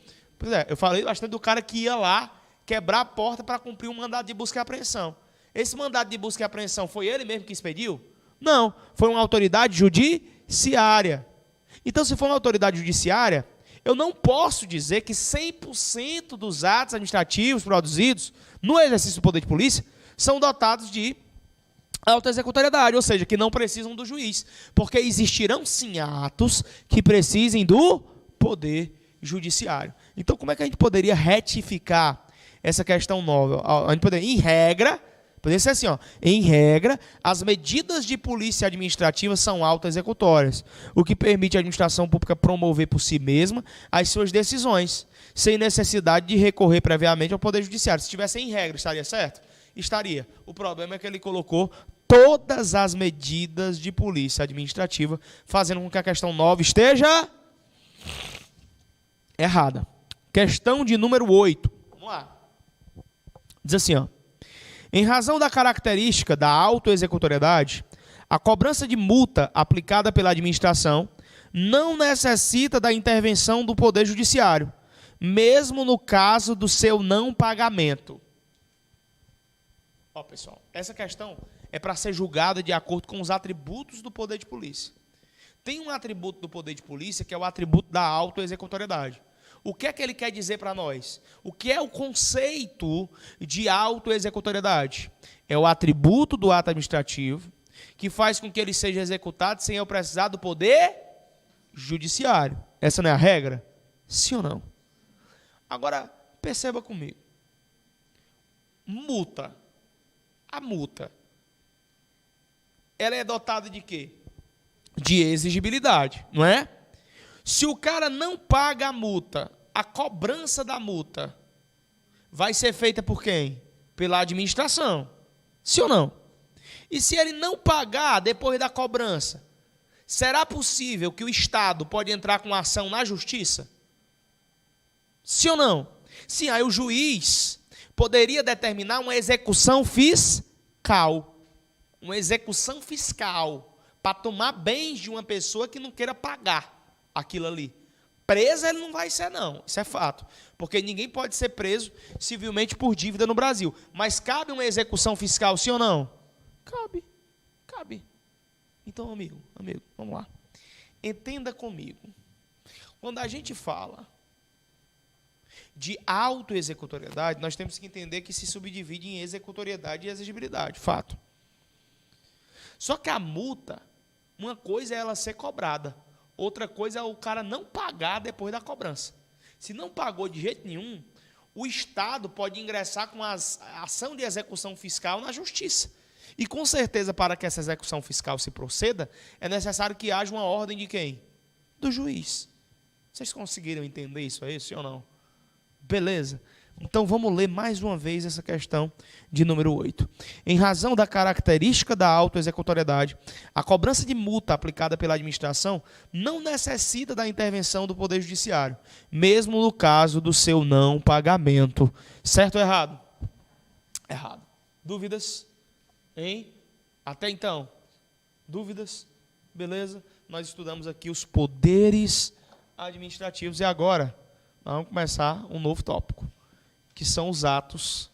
eu falei bastante do cara que ia lá quebrar a porta para cumprir um mandado de busca e apreensão. Esse mandado de busca e apreensão foi ele mesmo que expediu? Não, foi uma autoridade judiciária. Então, se for uma autoridade judiciária, eu não posso dizer que 100% dos atos administrativos produzidos no exercício do poder de polícia são dotados de autoexecutoriedade, ou seja, que não precisam do juiz, porque existirão sim atos que precisem do poder judiciário. Então, como é que a gente poderia retificar essa questão nova? A gente poderia, em regra, poderia ser assim, em regra, as medidas de polícia administrativa são autoexecutórias, o que permite à administração pública promover por si mesma as suas decisões, sem necessidade de recorrer previamente ao poder judiciário. Se estivesse em regra, estaria certo? Estaria. O problema é que ele colocou todas as medidas de polícia administrativa, fazendo com que a questão 9 esteja errada. Questão de número 8. Vamos lá. Diz assim, em razão da característica da autoexecutoriedade, a cobrança de multa aplicada pela administração não necessita da intervenção do Poder Judiciário, mesmo no caso do seu não pagamento. Pessoal, essa questão é para ser julgada de acordo com os atributos do poder de polícia. Tem um atributo do poder de polícia que é o atributo da autoexecutoriedade. O que é que ele quer dizer para nós? O que é o conceito de autoexecutoriedade? É o atributo do ato administrativo que faz com que ele seja executado sem eu precisar do poder judiciário. Essa não é a regra? Sim ou não? Agora, perceba comigo. Multa. A multa, ela é dotada de quê? De exigibilidade, não é? Se o cara não paga a multa, a cobrança da multa vai ser feita por quem? Pela administração. Sim ou não? E se ele não pagar depois da cobrança, será possível que o Estado pode entrar com ação na justiça? Sim ou não? Sim, aí o juiz poderia determinar uma execução fiscal. Uma execução fiscal para tomar bens de uma pessoa que não queira pagar aquilo ali. Presa ele não vai ser, não. Isso é fato. Porque ninguém pode ser preso civilmente por dívida no Brasil. Mas cabe uma execução fiscal, sim ou não? Cabe. Cabe. Então, amigo, vamos lá. Entenda comigo. Quando a gente fala de autoexecutoriedade, nós temos que entender que se subdivide em executoriedade e exigibilidade, fato. Só que a multa, uma coisa é ela ser cobrada, outra coisa é o cara não pagar depois da cobrança. Se não pagou de jeito nenhum, o Estado pode ingressar com a ação de execução fiscal na justiça. E com certeza, para que essa execução fiscal se proceda, é necessário que haja uma ordem de quem? Do juiz. Vocês conseguiram entender isso aí, sim ou não? Beleza? Então vamos ler mais uma vez essa questão de número 8. Em razão da característica da autoexecutoriedade, a cobrança de multa aplicada pela administração não necessita da intervenção do Poder Judiciário, mesmo no caso do seu não pagamento. Certo ou errado? Errado. Dúvidas? Hein? Até então. Dúvidas? Beleza? Nós estudamos aqui os poderes administrativos e agora vamos começar um novo tópico, que são os atos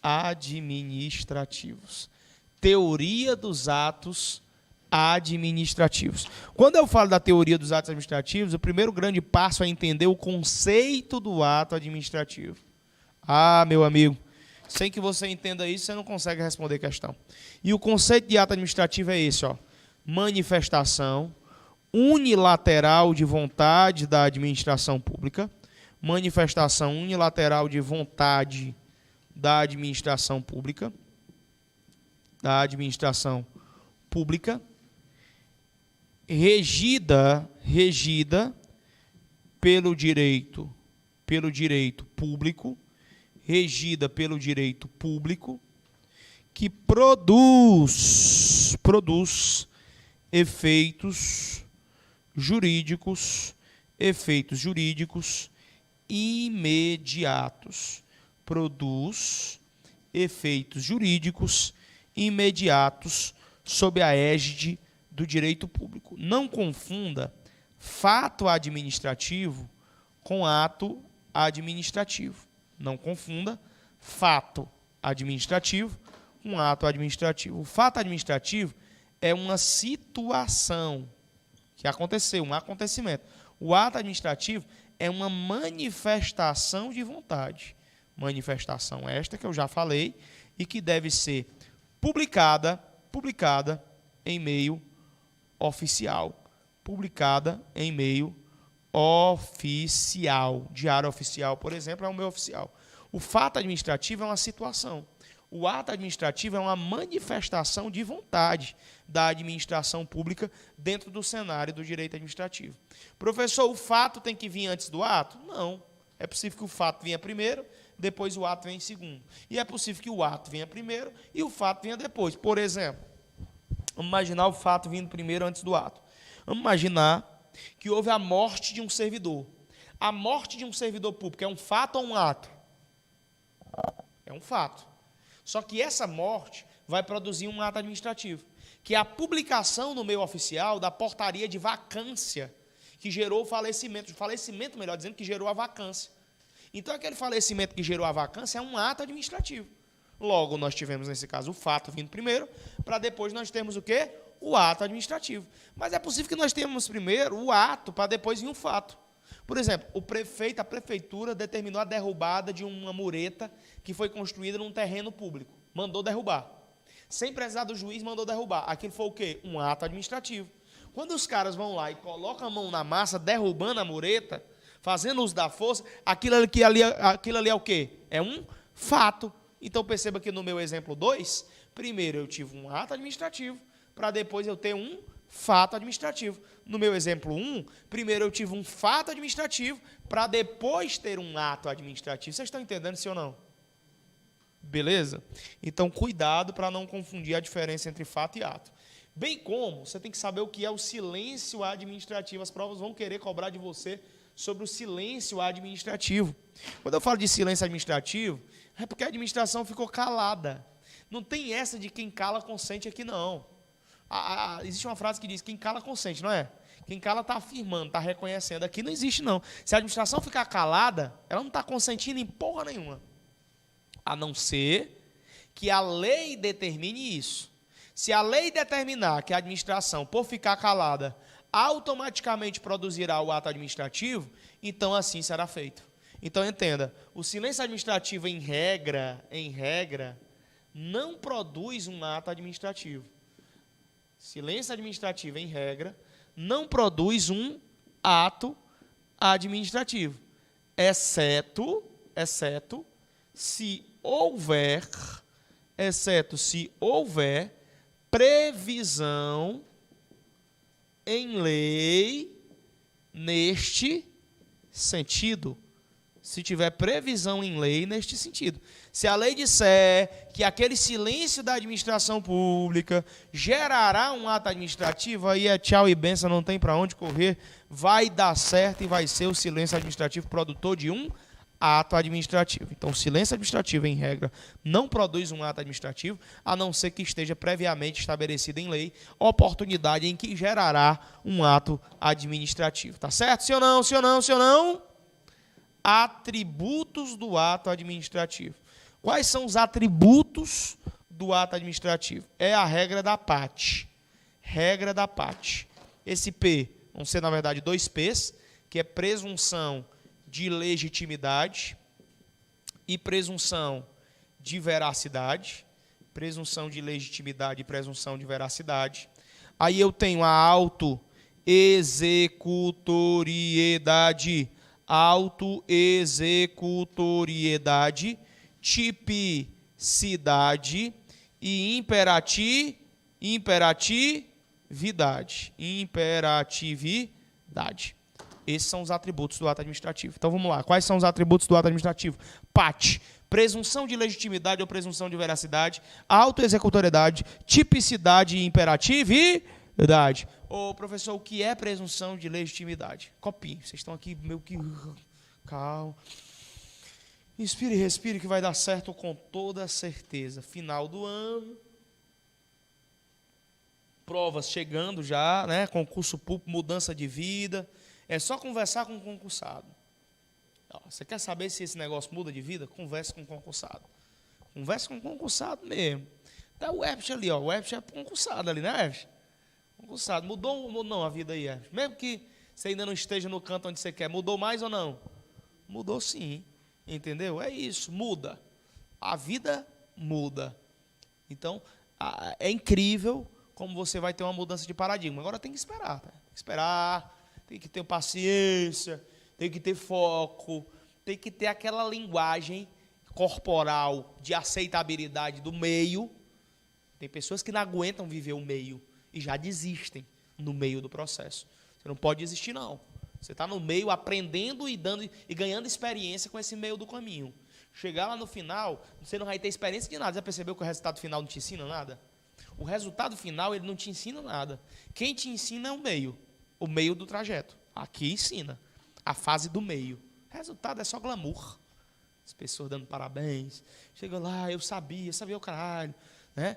administrativos. Teoria dos atos administrativos. Quando eu falo da teoria dos atos administrativos, o primeiro grande passo é entender o conceito do ato administrativo. Ah, meu amigo, sem que você entenda isso, você não consegue responder a questão. E o conceito de ato administrativo é esse, manifestação unilateral de vontade da administração pública, manifestação unilateral de vontade da administração pública, regida pelo direito público, que produz efeitos jurídicos imediatos. Produz efeitos jurídicos imediatos sob a égide do direito público. Não confunda fato administrativo com ato administrativo. Não confunda fato administrativo com ato administrativo. O fato administrativo é uma situação que aconteceu, um acontecimento. O ato administrativo é uma manifestação de vontade. Manifestação esta que eu já falei e que deve ser publicada em meio oficial. Publicada em meio oficial. Diário oficial, por exemplo, é o meio oficial. O fato administrativo é uma situação. O ato administrativo é uma manifestação de vontade da administração pública dentro do cenário do direito administrativo. Professor, o fato tem que vir antes do ato? Não. É possível que o fato venha primeiro, depois o ato venha em segundo. E é possível que o ato venha primeiro e o fato venha depois. Por exemplo, vamos imaginar o fato vindo primeiro antes do ato. Vamos imaginar que houve a morte de um servidor. A morte de um servidor público é um fato ou um ato? É um fato. Só que essa morte vai produzir um ato administrativo, que é a publicação no meio oficial da portaria de vacância que gerou o falecimento, melhor dizendo, que gerou a vacância. Então, aquele falecimento que gerou a vacância é um ato administrativo. Logo, nós tivemos, nesse caso, o fato vindo primeiro, para depois nós termos o quê? O ato administrativo. Mas é possível que nós tenhamos primeiro o ato, para depois vir o fato. Por exemplo, a prefeitura determinou a derrubada de uma mureta que foi construída num terreno público. Mandou derrubar. Sem precisar do juiz, mandou derrubar. Aquilo foi o quê? Um ato administrativo. Quando os caras vão lá e colocam a mão na massa, derrubando a mureta, fazendo uso da força, aquilo ali é o quê? É um fato. Então, perceba que no meu exemplo 2, primeiro eu tive um ato administrativo, para depois eu ter um fato administrativo. No meu exemplo 1, primeiro eu tive um fato administrativo, para depois ter um ato administrativo. Vocês estão entendendo, sim ou não? Beleza? Então, cuidado para não confundir a diferença entre fato e ato. Bem como você tem que saber o que é o silêncio administrativo. As provas vão querer cobrar de você sobre o silêncio administrativo. Quando eu falo de silêncio administrativo, é porque a administração ficou calada. Não tem essa de quem cala consente aqui, não. Existe uma frase que diz, quem cala consente, não é? Quem cala está afirmando, está reconhecendo. Aqui não existe, não. Se a administração ficar calada, ela não está consentindo em porra nenhuma. A não ser que a lei determine isso. Se a lei determinar que a administração, por ficar calada, automaticamente produzirá o ato administrativo, então assim será feito. Então entenda, o silêncio administrativo em regra, não produz um ato administrativo. Silêncio administrativo em regra não produz um ato administrativo, exceto se houver previsão em lei neste sentido. Se tiver previsão em lei neste sentido. Se a lei disser que aquele silêncio da administração pública gerará um ato administrativo, aí é tchau e benção, não tem para onde correr, vai dar certo e vai ser o silêncio administrativo produtor de um ato administrativo. Então, o silêncio administrativo, em regra, não produz um ato administrativo, a não ser que esteja previamente estabelecido em lei oportunidade em que gerará um ato administrativo. Tá certo? Sim ou não? Sim ou não? Sim ou não? Atributos do ato administrativo. Quais são os atributos do ato administrativo? É a regra da PAT. Regra da PAT. Esse P, vão ser, na verdade, 2 P's, que é presunção de legitimidade e presunção de veracidade. Presunção de legitimidade e presunção de veracidade. Aí eu tenho a autoexecutoriedade. Autoexecutoriedade, tipicidade e imperatividade. Esses são os atributos do ato administrativo. Então vamos lá. Quais são os atributos do ato administrativo? PAT, presunção de legitimidade ou presunção de veracidade, autoexecutoriedade, tipicidade e imperatividade. Ô, professor, o que é presunção de legitimidade? Copie. Vocês estão aqui meio que... Calma. Inspire e respire que vai dar certo com toda certeza. Final do ano. provas chegando já, né? Concurso público, mudança de vida. É só conversar com o concursado. Ó, você quer saber se esse negócio muda de vida? Converse com o concursado. Converse com o concursado mesmo. Tá o Epsch ali, ó. O Epsch é concursado ali, né, Epsch? Concursado. Mudou ou não a vida aí, Epsch? Mesmo que você ainda não esteja no canto onde você quer, mudou mais ou não? Mudou sim. Entendeu? É isso, muda. A vida muda. Então, é incrível como você vai ter uma mudança de paradigma. Agora tem que esperar, tá? Tem que esperar, tem que ter paciência, tem que ter foco, tem que ter aquela linguagem corporal de aceitabilidade do meio. Tem pessoas que não aguentam viver o meio e já desistem no meio do processo. Você não pode desistir, não. Você está no meio aprendendo e ganhando experiência com esse meio do caminho. Chegar lá no final, você não vai ter experiência de nada. Já percebeu que o resultado final não te ensina nada? O resultado final, ele não te ensina nada. Quem te ensina é o meio do trajeto. Aqui ensina a fase do meio. O resultado é só glamour. As pessoas dando parabéns. Chega lá, eu sabia o caralho. Né?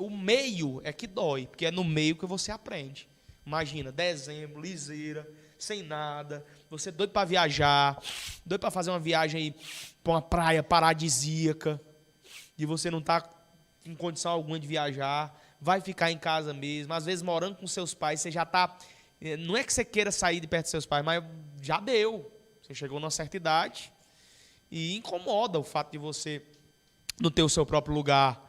O meio é que dói, porque é no meio que você aprende. Imagina, dezembro, liseira, sem nada, você doido para viajar, doido para fazer uma viagem aí para uma praia paradisíaca, e você não está em condição alguma de viajar, vai ficar em casa mesmo, às vezes morando com seus pais, você já está... Não é que você queira sair de perto dos seus pais, mas já deu. Você chegou numa certa idade e incomoda o fato de você não ter o seu próprio lugar.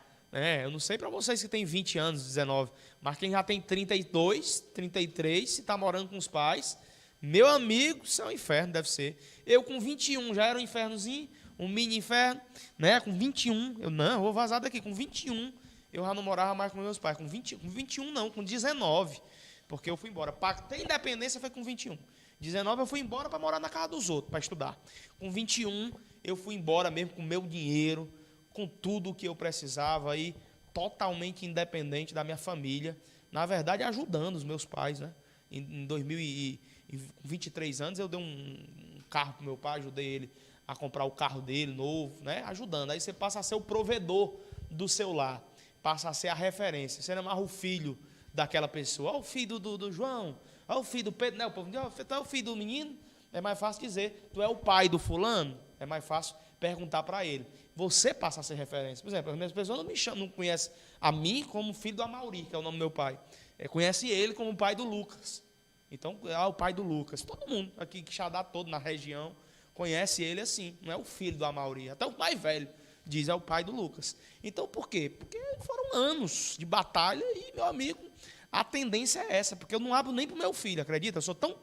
Eu não sei para vocês que têm 20 anos, 19, mas quem já tem 32, 33, se está morando com os pais, meu amigo, isso é um inferno, deve ser. Eu com 21 já era um infernozinho, um mini inferno, né? Com 21, eu vou vazar daqui, com 21 eu já não morava mais com meus pais, com 21 não, com 19, porque eu fui embora. Para ter independência foi com 21. 19 eu fui embora para morar na casa dos outros, para estudar. Com 21 eu fui embora mesmo com meu dinheiro, com tudo o que eu precisava, aí, totalmente independente da minha família, na verdade ajudando os meus pais, né? Em 2023 anos eu dei um carro para o meu pai, ajudei ele a comprar o carro dele novo, né? Ajudando. Aí você passa a ser o provedor do seu lar, passa a ser a referência. Você não é mais o filho daquela pessoa. Olha o filho do João, olha o filho do Pedro, né? O povo diz, tu é o filho do menino? É mais fácil dizer, tu é o pai do fulano? É mais fácil perguntar para ele. Você passa a ser referência. Por exemplo, as minhas pessoas não conhecem a mim como filho do Amauri, que é o nome do meu pai. Conhece ele como o pai do Lucas. Então, o pai do Lucas. Todo mundo aqui, que Xadá todo na região, conhece ele assim. Não é o filho do Amauri. Até o mais velho diz, é o pai do Lucas. Então, por quê? Porque foram anos de batalha e, meu amigo, a tendência é essa. Porque eu não abro nem para o meu filho, acredita? Eu sou tão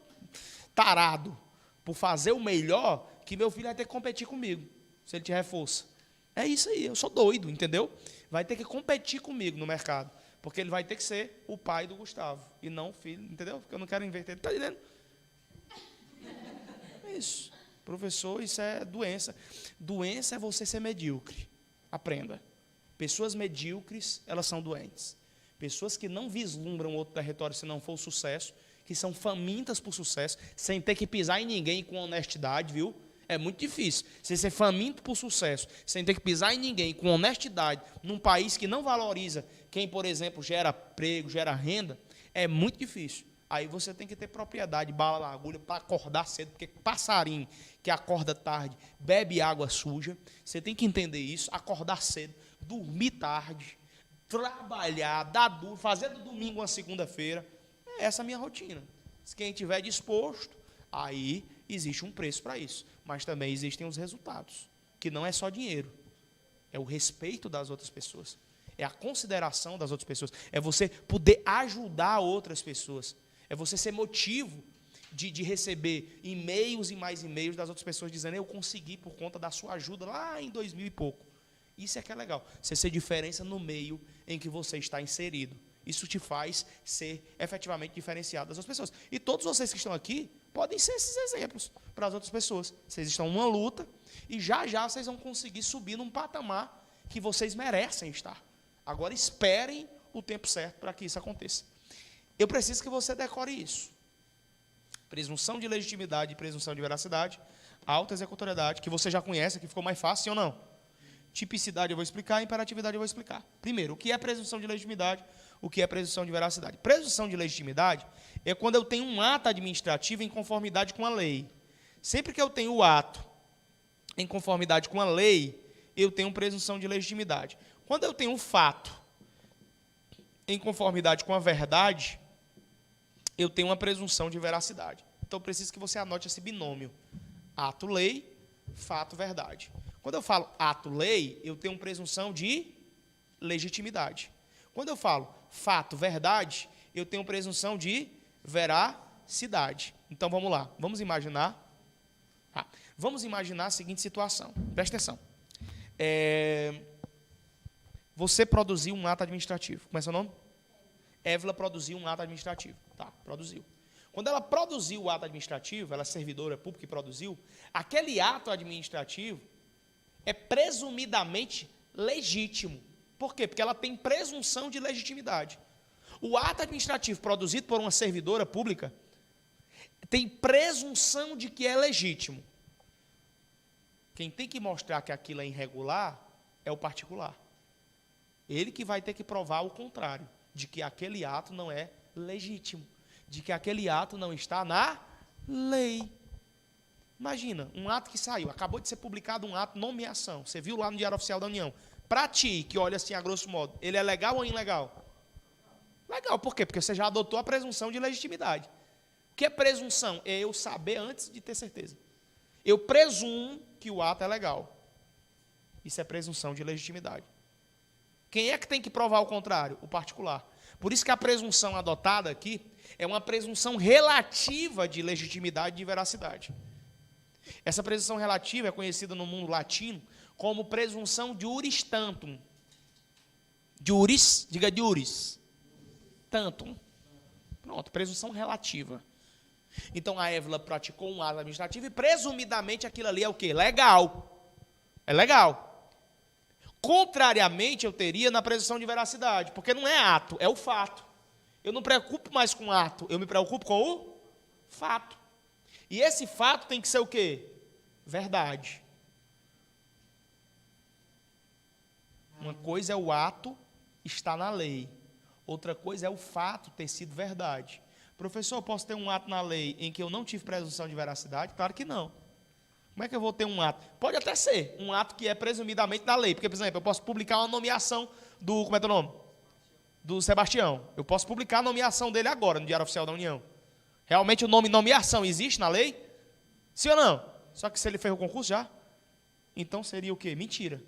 tarado por fazer o melhor que meu filho vai ter que competir comigo, se ele tiver força. É isso aí, eu sou doido, entendeu? Vai ter que competir comigo no mercado, porque ele vai ter que ser o pai do Gustavo, e não o filho, entendeu? Porque eu não quero inverter, tá entendendo? É isso. Professor, isso é doença. Doença é você ser medíocre. Aprenda. Pessoas medíocres, elas são doentes. Pessoas que não vislumbram outro território se não for o sucesso, que são famintas por sucesso, sem ter que pisar em ninguém com honestidade, viu? É muito difícil. Você ser faminto por sucesso, sem ter que pisar em ninguém, com honestidade, num país que não valoriza quem, por exemplo, gera emprego, gera renda, é muito difícil. Aí você tem que ter propriedade, bala na agulha, para acordar cedo, porque passarinho que acorda tarde, bebe água suja. Você tem que entender isso, acordar cedo, dormir tarde, trabalhar, dar duro, fazer do domingo uma segunda-feira. Essa é a minha rotina. Se quem estiver disposto, aí existe um preço para isso. Mas também existem os resultados, que não é só dinheiro. É o respeito das outras pessoas. É a consideração das outras pessoas. É você poder ajudar outras pessoas. É você ser motivo de receber e-mails e mais e-mails das outras pessoas dizendo, eu consegui por conta da sua ajuda lá em 2000 e pouco. Isso é que é legal. Você ser diferença no meio em que você está inserido. Isso te faz ser efetivamente diferenciado das outras pessoas. E todos vocês que estão aqui podem ser esses exemplos para as outras pessoas. Vocês estão numa luta e já vocês vão conseguir subir num patamar que vocês merecem estar. Agora esperem o tempo certo para que isso aconteça. Eu preciso que você decore isso. Presunção de legitimidade e presunção de veracidade, alta executoriedade, que você já conhece, que ficou mais fácil, sim ou não? Tipicidade eu vou explicar, imperatividade eu vou explicar. Primeiro, o que é presunção de legitimidade, o que é presunção de veracidade. Presunção de legitimidade é quando eu tenho um ato administrativo em conformidade com a lei. Sempre que eu tenho o ato em conformidade com a lei, eu tenho presunção de legitimidade. Quando eu tenho um fato em conformidade com a verdade, eu tenho uma presunção de veracidade. Então, eu preciso que você anote esse binômio. Ato-lei, fato-verdade. Quando eu falo ato-lei, eu tenho presunção de legitimidade. Quando eu falo fato-verdade, eu tenho presunção de veracidade. Então, vamos lá. Vamos imaginar a seguinte situação. Presta atenção. Você produziu um ato administrativo. Como é seu nome? Évila produziu um ato administrativo. Tá, produziu. Quando ela produziu o ato administrativo, ela é servidora pública e produziu, aquele ato administrativo é presumidamente legítimo. Por quê? Porque ela tem presunção de legitimidade. O ato administrativo produzido por uma servidora pública tem presunção de que é legítimo. Quem tem que mostrar que aquilo é irregular é o particular. Ele que vai ter que provar o contrário, de que aquele ato não é legítimo, de que aquele ato não está na lei. Imagina, um ato que saiu, acabou de ser publicado um ato, nomeação, você viu lá no Diário Oficial da União. Para ti, que olha assim a grosso modo, ele é legal ou ilegal? Legal, por quê? Porque você já adotou a presunção de legitimidade. O que é presunção? É eu saber antes de ter certeza. Eu presumo que o ato é legal. Isso é presunção de legitimidade. Quem é que tem que provar o contrário? O particular. Por isso que a presunção adotada aqui é uma presunção relativa de legitimidade e de veracidade. Essa presunção relativa é conhecida no mundo latino como presunção juris tantum. Juris, diga juris. Tantum. Pronto, presunção relativa. Então a Évila praticou um ato administrativo e presumidamente aquilo ali é o quê? Legal. É legal. Contrariamente, eu teria na presunção de veracidade, porque não é ato, é o fato. Eu não me preocupo mais com o ato, eu me preocupo com o fato. E esse fato tem que ser o quê? Verdade. Uma coisa é o ato estar na lei, outra coisa é o fato ter sido verdade. Professor, eu posso ter um ato na lei em que eu não tive presunção de veracidade? Claro que não. Como é que eu vou ter um ato? Pode até ser um ato que é presumidamente da lei. Porque, por exemplo, eu posso publicar uma nomeação do... Como é teu nome? Do Sebastião. Eu posso publicar a nomeação dele agora no Diário Oficial da União. Realmente o nome nomeação existe na lei? Sim ou não? Só que se ele fez o concurso já, então seria o quê? Mentira.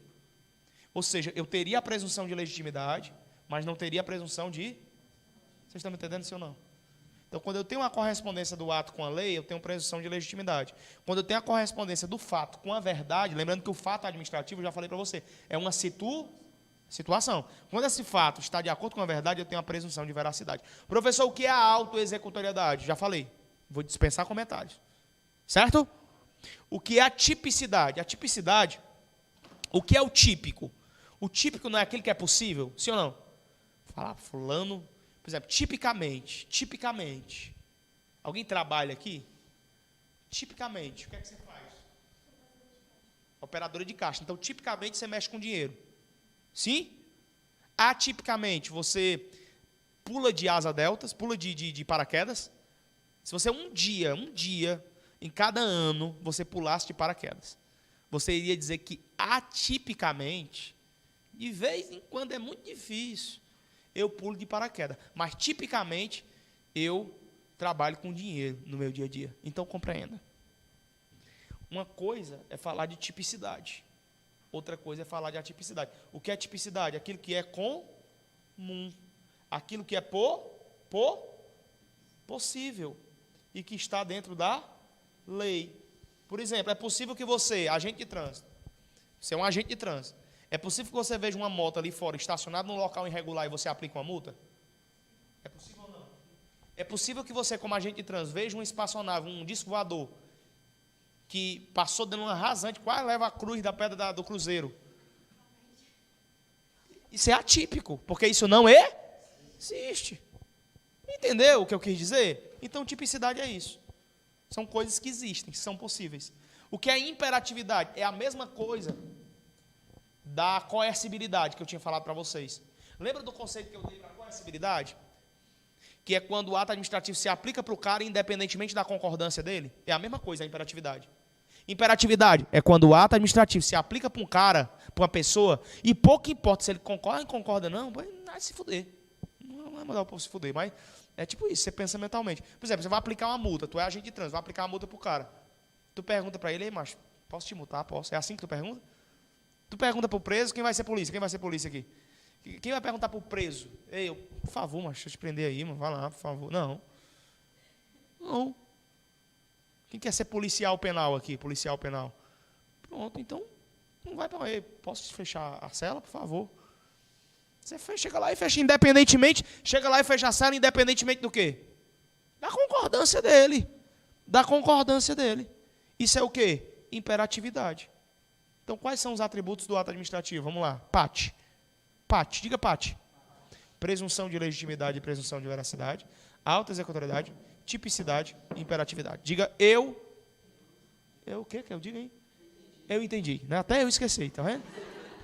Ou seja, eu teria a presunção de legitimidade, mas não teria a presunção de... Vocês estão me entendendo, sim ou não? Então, quando eu tenho uma correspondência do ato com a lei, eu tenho presunção de legitimidade. Quando eu tenho a correspondência do fato com a verdade, lembrando que o fato administrativo, eu já falei para você, é uma situação. Quando esse fato está de acordo com a verdade, eu tenho a presunção de veracidade. Professor, o que é a autoexecutoriedade? Já falei. Vou dispensar comentários. Certo? O que é a tipicidade? A tipicidade, o que é o típico? O típico não é aquele que é possível? Sim ou não? Falar, fulano... Por exemplo, tipicamente. Alguém trabalha aqui? Tipicamente, o que é que você faz? Operadora de caixa. Então, tipicamente, você mexe com dinheiro. Sim? Atipicamente, você pula de asa deltas, pula de paraquedas. Se você um dia, em cada ano, você pulasse de paraquedas, você iria dizer que atipicamente, de vez em quando é muito difícil, eu pulo de paraquedas. Mas, tipicamente, eu trabalho com dinheiro no meu dia a dia. Então, compreenda. Uma coisa é falar de tipicidade. Outra coisa é falar de atipicidade. O que é tipicidade? Aquilo que é comum. Aquilo que é possível. E que está dentro da lei. Por exemplo, é possível que você, agente de trânsito, você é um agente de trânsito, é possível que você veja uma moto ali fora, estacionada num local irregular e você aplique uma multa? É possível ou não? É possível que você, como agente de trânsito, veja uma espaçonave, um disco voador, que passou dando uma rasante, quase leva a cruz da pedra do cruzeiro. Isso é atípico, porque isso não existe. Entendeu o que eu quis dizer? Então, tipicidade é isso. São coisas que existem, que são possíveis. O que é imperatividade? É a mesma coisa da coercibilidade que eu tinha falado para vocês. Lembra do conceito que eu dei para coercibilidade? Que é quando o ato administrativo se aplica para o cara independentemente da concordância dele? É a mesma coisa a imperatividade. Imperatividade é quando o ato administrativo se aplica para um cara, para uma pessoa, e pouco importa se ele concorda ou não concorda, não, vai se fuder. Não vai mandar o povo se fuder, mas é tipo isso, você pensa mentalmente. Por exemplo, você vai aplicar uma multa, tu é agente de trânsito, vai aplicar uma multa pro cara. Tu pergunta para ele, ei, macho, posso te multar? Posso. É assim que tu pergunta? Tu pergunta pro preso, quem vai ser polícia? Quem vai ser polícia aqui? Quem vai perguntar pro preso? Ei, por favor, macho, deixa eu te prender aí, mano, vai lá, por favor. Não. Não. Quem quer ser policial penal aqui? Policial penal. Pronto, então, não vai para aí. Posso fechar a cela, por favor? Você chega lá e fecha independentemente. Chega lá e fecha a cela independentemente do quê? Da concordância dele. Da concordância dele. Isso é o quê? Imperatividade. Então, quais são os atributos do ato administrativo? Vamos lá. PAT. PAT. Diga PAT. Presunção de legitimidade e presunção de veracidade. Auto-executoriedade. Tipicidade e imperatividade. Diga eu. O que eu digo aí? Eu entendi. Né? Até eu esqueci, tá vendo?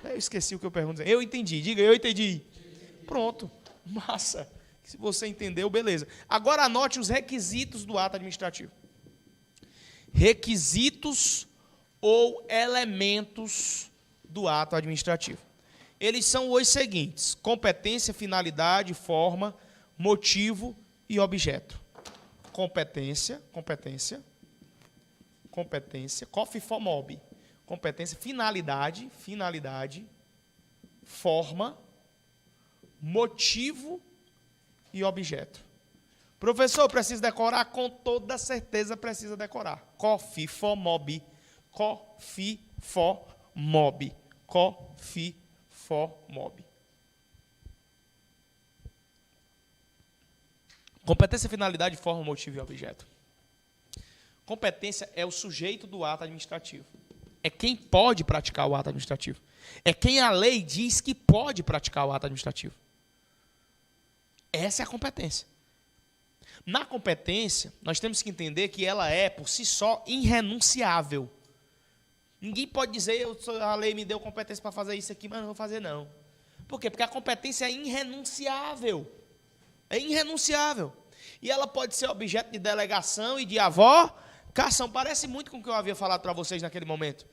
Até eu esqueci o que eu pergunto. Eu entendi. Diga eu entendi. Pronto. Massa. Se você entendeu, beleza. Agora anote os requisitos do ato administrativo. Requisitos ou elementos do ato administrativo. Eles são os seguintes: competência, finalidade, forma, motivo e objeto. Competência, COFIFOMOB. Competência, finalidade, forma, motivo e objeto. Professor, precisa decorar? Com toda certeza precisa decorar. COFIFOMOB. Competência, finalidade, forma, motivo e objeto. Competência é o sujeito do ato administrativo. É quem pode praticar o ato administrativo. É quem a lei diz que pode praticar o ato administrativo. Essa é a competência. Na competência, nós temos que entender que ela é, por si só, irrenunciável. Ninguém pode dizer, a lei me deu competência para fazer isso aqui, mas não vou fazer não. Por quê? Porque a competência é irrenunciável. É irrenunciável. E ela pode ser objeto de delegação e de avocação. Parece muito com o que eu havia falado para vocês naquele momento.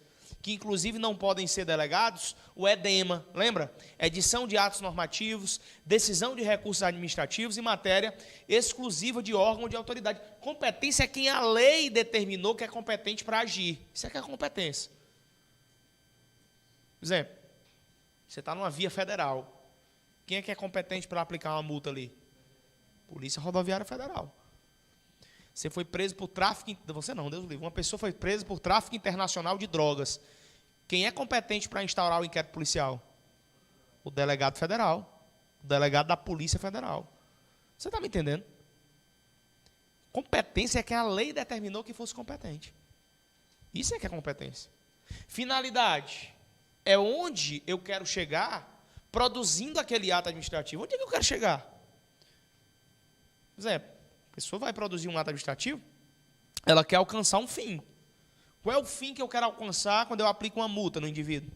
Que inclusive não podem ser delegados o EDEMA, lembra? Edição de atos normativos, decisão de recursos administrativos em matéria exclusiva de órgão de autoridade. Competência é quem a lei determinou que é competente para agir. Isso é que é competência. Por exemplo, você está numa via federal. Quem é que é competente para aplicar uma multa ali? Polícia Rodoviária Federal. Você foi preso por tráfico... Você não, Deus o livre. Uma pessoa foi presa por tráfico internacional de drogas. Quem é competente para instaurar o inquérito policial? O delegado federal. O delegado da Polícia Federal. Você está me entendendo? Competência é que a lei determinou que fosse competente. Isso é que é competência. Finalidade é onde eu quero chegar produzindo aquele ato administrativo. Onde é que eu quero chegar? Por exemplo, a pessoa vai produzir um ato administrativo, ela quer alcançar um fim. Qual é o fim que eu quero alcançar quando eu aplico uma multa no indivíduo?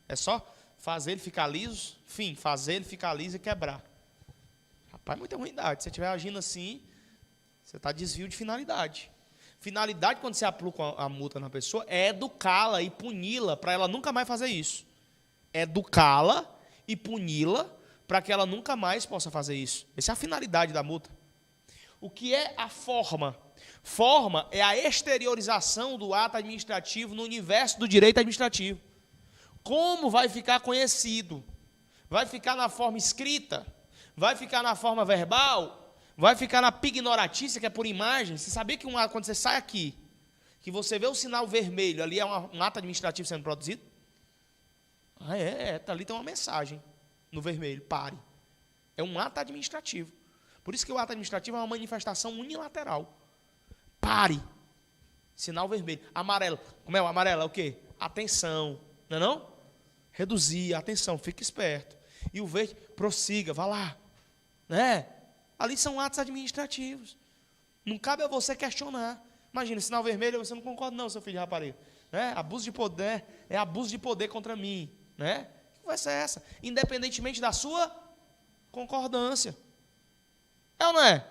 É só fazer ele ficar liso, fim, fazer ele ficar liso e quebrar. Rapaz, muita ruindade. Se você estiver agindo assim, você está desvio de finalidade. Finalidade, quando você aplica a multa na pessoa, é educá-la e puni-la para ela nunca mais fazer isso. Educá-la e puni-la para que ela nunca mais possa fazer isso. Essa é a finalidade da multa. O que é a forma? Forma é a exteriorização do ato administrativo no universo do direito administrativo. Como vai ficar conhecido? Vai ficar na forma escrita? Vai ficar na forma verbal? Vai ficar na pignoratícia, que é por imagem? Você sabia que quando você sai aqui, que você vê o sinal vermelho, ali é um ato administrativo sendo produzido? Ali tem uma mensagem no vermelho, pare. É um ato administrativo. Por isso que o ato administrativo é uma manifestação unilateral. Pare. Sinal vermelho. Amarelo. Como é o amarelo? É o quê? Atenção. Não é não? Reduzir. Atenção. Fique esperto. E o verde, prossiga. Vá lá. Né? Ali são atos administrativos. Não cabe a você questionar. Imagina, sinal vermelho, você não concorda não, seu filho de rapariga. Né? Abuso de poder. É abuso de poder contra mim. Né? conversa é essa? Independentemente da sua concordância. É ou não é?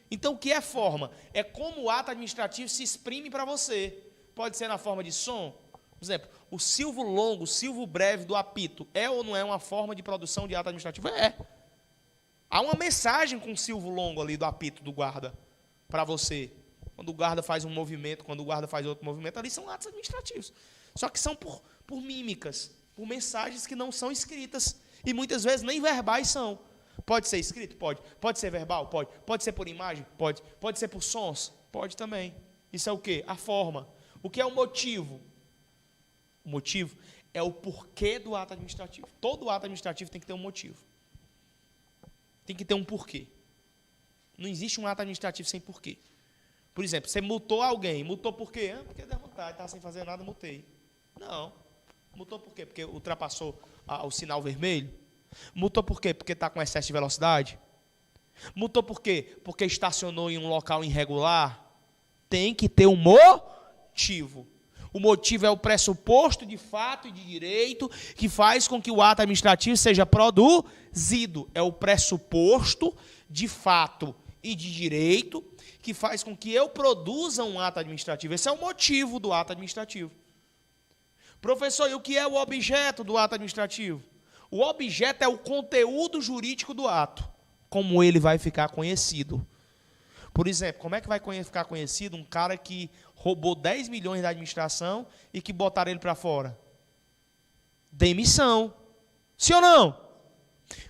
Então, o que é forma? É como o ato administrativo se exprime para você. Pode ser na forma de som. Por exemplo, o silvo longo, o silvo breve do apito, é ou não é uma forma de produção de ato administrativo? É. Há uma mensagem com o silvo longo ali do apito do guarda para você. Quando o guarda faz um movimento, quando o guarda faz outro movimento, ali são atos administrativos. Só que são por mímicas, por mensagens que não são escritas. E muitas vezes nem verbais são. Pode ser escrito? Pode. Pode ser verbal? Pode. Pode ser por imagem? Pode. Pode ser por sons? Pode também. Isso é o quê? A forma. O que é o motivo? O motivo é o porquê do ato administrativo. Todo ato administrativo tem que ter um motivo. Tem que ter um porquê. Não existe um ato administrativo sem porquê. Por exemplo, você multou alguém. Multou por quê? Porque deu vontade, estava sem fazer nada, multei. Não. Multou por quê? Porque ultrapassou o sinal vermelho? Multou por quê? Porque está com excesso de velocidade? Multou por quê? Porque estacionou em um local irregular? Tem que ter um motivo. O motivo é o pressuposto de fato e de direito que faz com que o ato administrativo seja produzido. É o pressuposto de fato e de direito que faz com que eu produza um ato administrativo. Esse é o motivo do ato administrativo. Professor, e o que é o objeto do ato administrativo? O objeto é o conteúdo jurídico do ato, como ele vai ficar conhecido. Por exemplo, como é que vai ficar conhecido um cara que roubou 10 milhões da administração e que botaram ele para fora? Demissão. Sim ou não?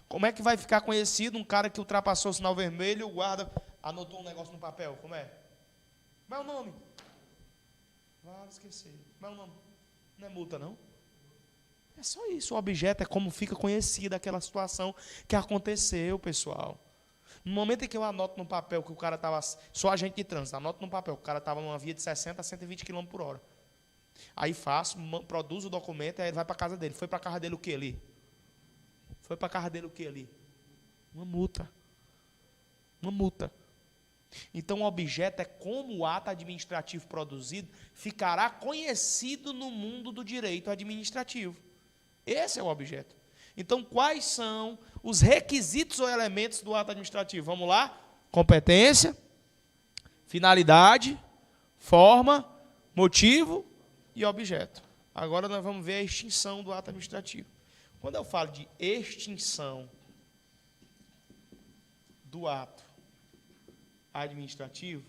Como é que vai ficar conhecido um cara que ultrapassou o sinal vermelho e o guarda anotou um negócio no papel? Como é? Como é o nome? Vale esquecer. Como é o nome? Não é multa, não? É só isso. O objeto é como fica conhecida aquela situação que aconteceu, pessoal. No momento em que eu anoto no papel que o cara estava... Sou agente de trânsito, anoto no papel que o cara estava numa via de 60 a 120 km por hora. Aí faço, produzo o documento e aí ele vai para a casa dele. Foi para a casa dele o quê ali? Foi para a casa dele o quê ali? Uma multa. Uma multa. Então, o objeto é como o ato administrativo produzido ficará conhecido no mundo do direito administrativo. Esse é o objeto. Então, quais são os requisitos ou elementos do ato administrativo? Vamos lá? Competência, finalidade, forma, motivo e objeto. Agora nós vamos ver a extinção do ato administrativo. Quando eu falo de extinção do ato administrativo,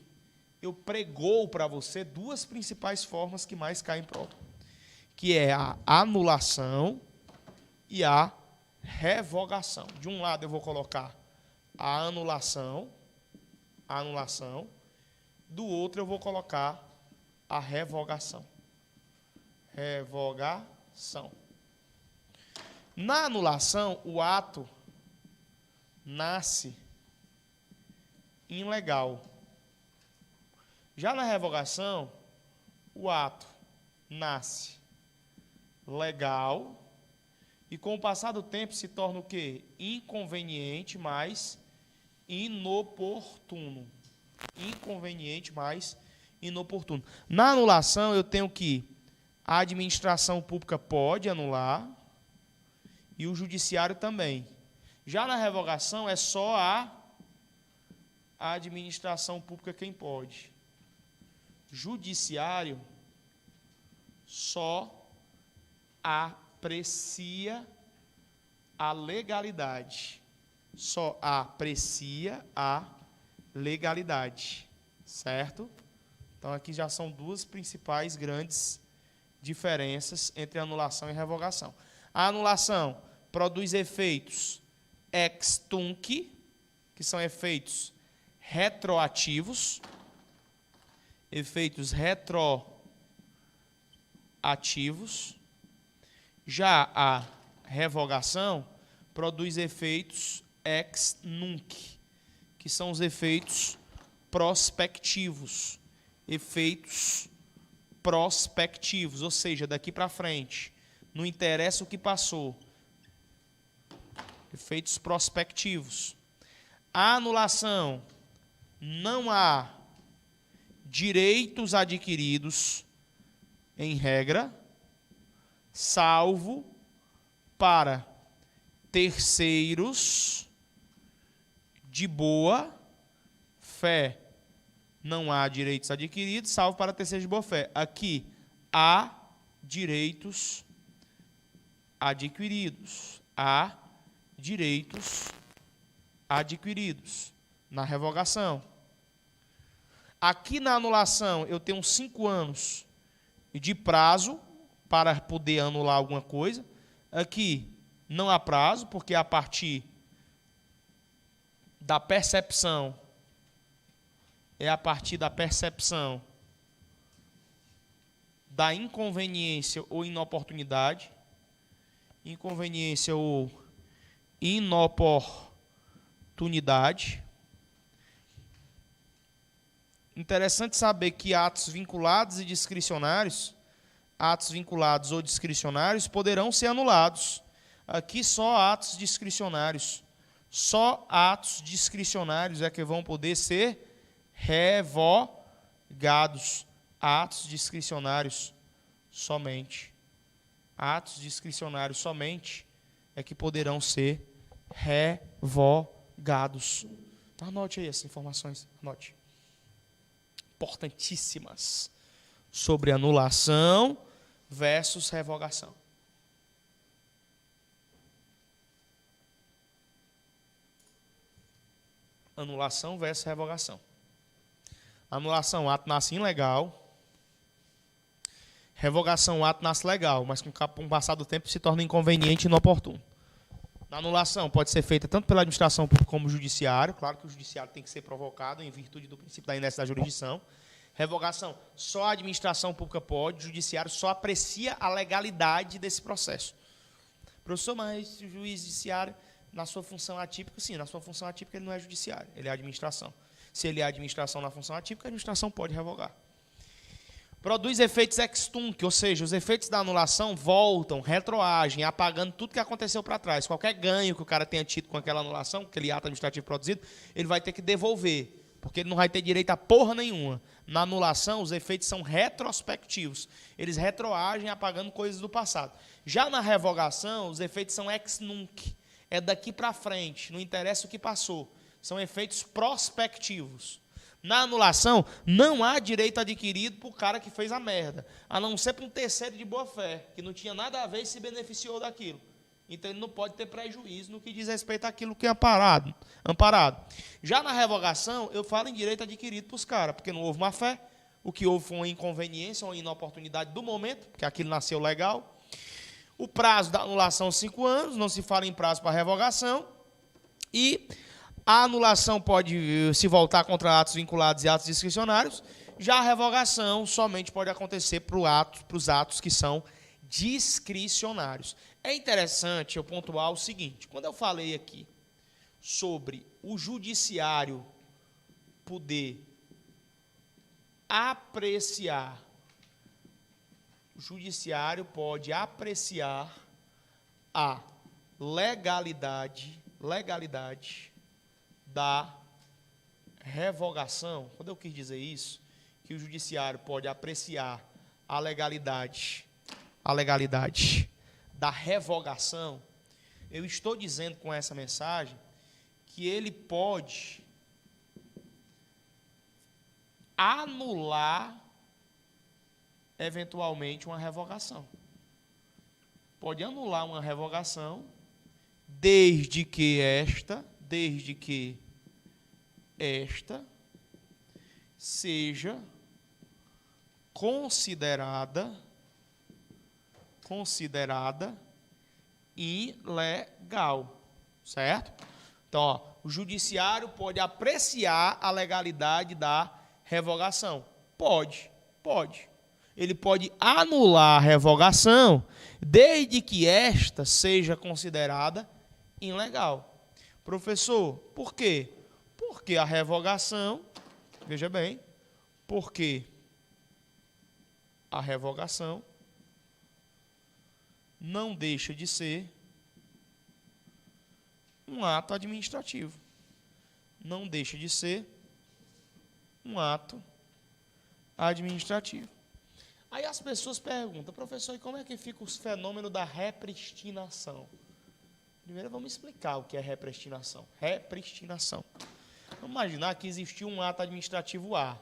eu pregoo para você duas principais formas que mais caem em prova, que é a anulação e a revogação. De um lado eu vou colocar a anulação, do outro eu vou colocar a revogação. Revogação. Na anulação, o ato nasce ilegal. Já na revogação, o ato nasce legal e, com o passar do tempo, se torna o quê? Inconveniente, mas inoportuno. Inconveniente, mas inoportuno. Na anulação, eu tenho que a administração pública pode anular e o judiciário também. Já na revogação, é só a administração pública quem pode. Judiciário só aprecia a legalidade. Só aprecia a legalidade. Certo? Então, aqui já são duas principais grandes diferenças entre anulação e revogação. A anulação produz efeitos ex tunc, que são efeitos retroativos. Efeitos retroativos. Já a revogação produz efeitos ex nunc, que são os efeitos prospectivos. Efeitos prospectivos, ou seja, daqui para frente. Não interessa o que passou. Efeitos prospectivos. A anulação, não há direitos adquiridos, em regra, salvo para terceiros de boa fé. Não há direitos adquiridos, salvo para terceiros de boa fé. Aqui há direitos adquiridos. Há direitos adquiridos na revogação. Aqui na anulação eu tenho 5 anos de prazo para poder anular alguma coisa. Aqui não há prazo, porque é a partir da percepção, da inconveniência ou inoportunidade. Inconveniência ou inoportunidade. Interessante saber que atos vinculados e discricionários, atos vinculados ou discricionários, poderão ser anulados. Aqui só atos discricionários. Só atos discricionários é que vão poder ser revogados. Atos discricionários somente. Atos discricionários somente é que poderão ser revogados. Anote aí essas informações. Anote. Importantíssimas. Sobre anulação versus revogação. Anulação versus revogação. Anulação, o ato nasce ilegal. Revogação, o ato nasce legal, mas com o passar do tempo se torna inconveniente e inoportuno. Na anulação pode ser feita tanto pela administração pública como judiciário. Claro que o judiciário tem que ser provocado em virtude do princípio da inércia da jurisdição. Revogação, só a administração pública pode, o judiciário só aprecia a legalidade desse processo. Professor, mas o juiz judiciário, na sua função atípica, sim, na sua função atípica ele não é judiciário, ele é administração. Se ele é administração na função atípica, a administração pode revogar. Produz efeitos ex tunc, ou seja, os efeitos da anulação voltam, retroagem, apagando tudo que aconteceu para trás. Qualquer ganho que o cara tenha tido com aquela anulação, aquele ato administrativo produzido, ele vai ter que devolver, porque ele não vai ter direito a porra nenhuma. Na anulação, os efeitos são retrospectivos. Eles retroagem, apagando coisas do passado. Já na revogação, os efeitos são ex nunc. É daqui para frente, não interessa o que passou. São efeitos prospectivos. Na anulação, não há direito adquirido para o cara que fez a merda, a não ser para um terceiro de boa fé, que não tinha nada a ver e se beneficiou daquilo. Então, ele não pode ter prejuízo no que diz respeito àquilo que é amparado. Já na revogação, eu falo em direito adquirido para os caras, porque não houve má fé, o que houve foi uma inconveniência, uma inoportunidade do momento, porque aquilo nasceu legal. O prazo da anulação, 5 anos, não se fala em prazo para revogação, e a anulação pode se voltar contra atos vinculados e atos discricionários. Já a revogação somente pode acontecer para os atos que são discricionários. É interessante eu pontuar o seguinte: quando eu falei aqui sobre o judiciário poder apreciar, o judiciário pode apreciar a legalidade da revogação. Quando eu quis dizer isso, que o judiciário pode apreciar a legalidade da revogação, eu estou dizendo com essa mensagem que ele pode anular eventualmente uma revogação. Pode anular uma revogação desde que esta seja considerada ilegal, certo? Então, ó, o judiciário pode apreciar a legalidade da revogação. Pode. Ele pode anular a revogação desde que esta seja considerada ilegal. Professor, por quê? Porque a revogação, veja bem, porque a revogação não deixa de ser um ato administrativo. Não deixa de ser um ato administrativo. Aí as pessoas perguntam, professor, e como é que fica o fenômeno da repristinação? Primeiro vamos explicar o que é repristinação. Repristinação. Vamos imaginar que existiu um ato administrativo A.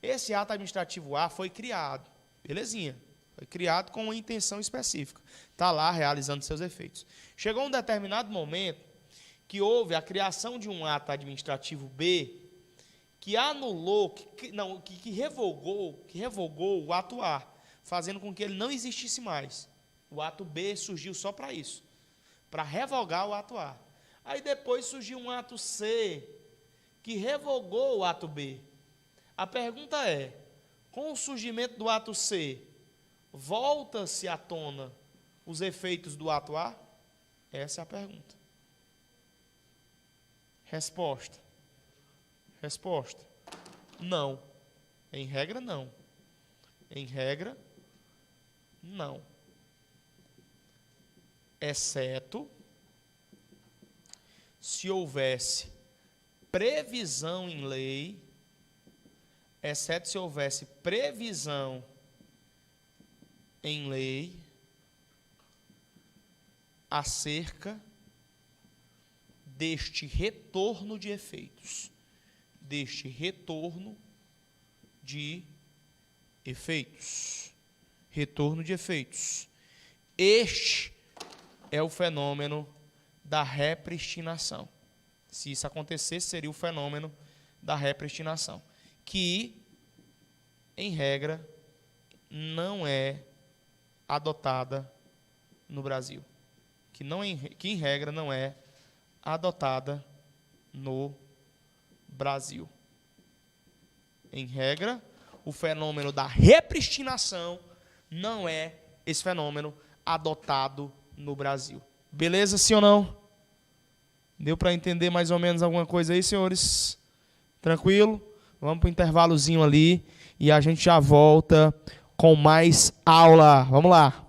Esse ato administrativo A foi criado, belezinha, foi criado com uma intenção específica. Está lá realizando seus efeitos. Chegou um determinado momento que houve a criação de um ato administrativo B que anulou, que revogou o ato A, fazendo com que ele não existisse mais. O ato B surgiu só para isso, para revogar o ato A. Aí depois surgiu um ato C, que revogou o ato B. A pergunta é, com o surgimento do ato C, volta-se à tona os efeitos do ato A? Essa é a pergunta. Resposta. Não. Em regra, não. Em regra, não. Exceto se houvesse previsão em lei, exceto se houvesse previsão em lei acerca deste retorno de efeitos. Deste retorno de efeitos. Retorno de efeitos. Este é o fenômeno da repristinação. Se isso acontecesse, seria o fenômeno da repristinação, que, em regra, não é adotada no Brasil. Que, em regra, não é adotada no Brasil. Em regra, o fenômeno da repristinação não é esse fenômeno adotado no Brasil. Beleza, sim ou não? Deu para entender mais ou menos alguma coisa aí, senhores? Tranquilo? Vamos para o intervalozinho ali e a gente já volta com mais aula. Vamos lá.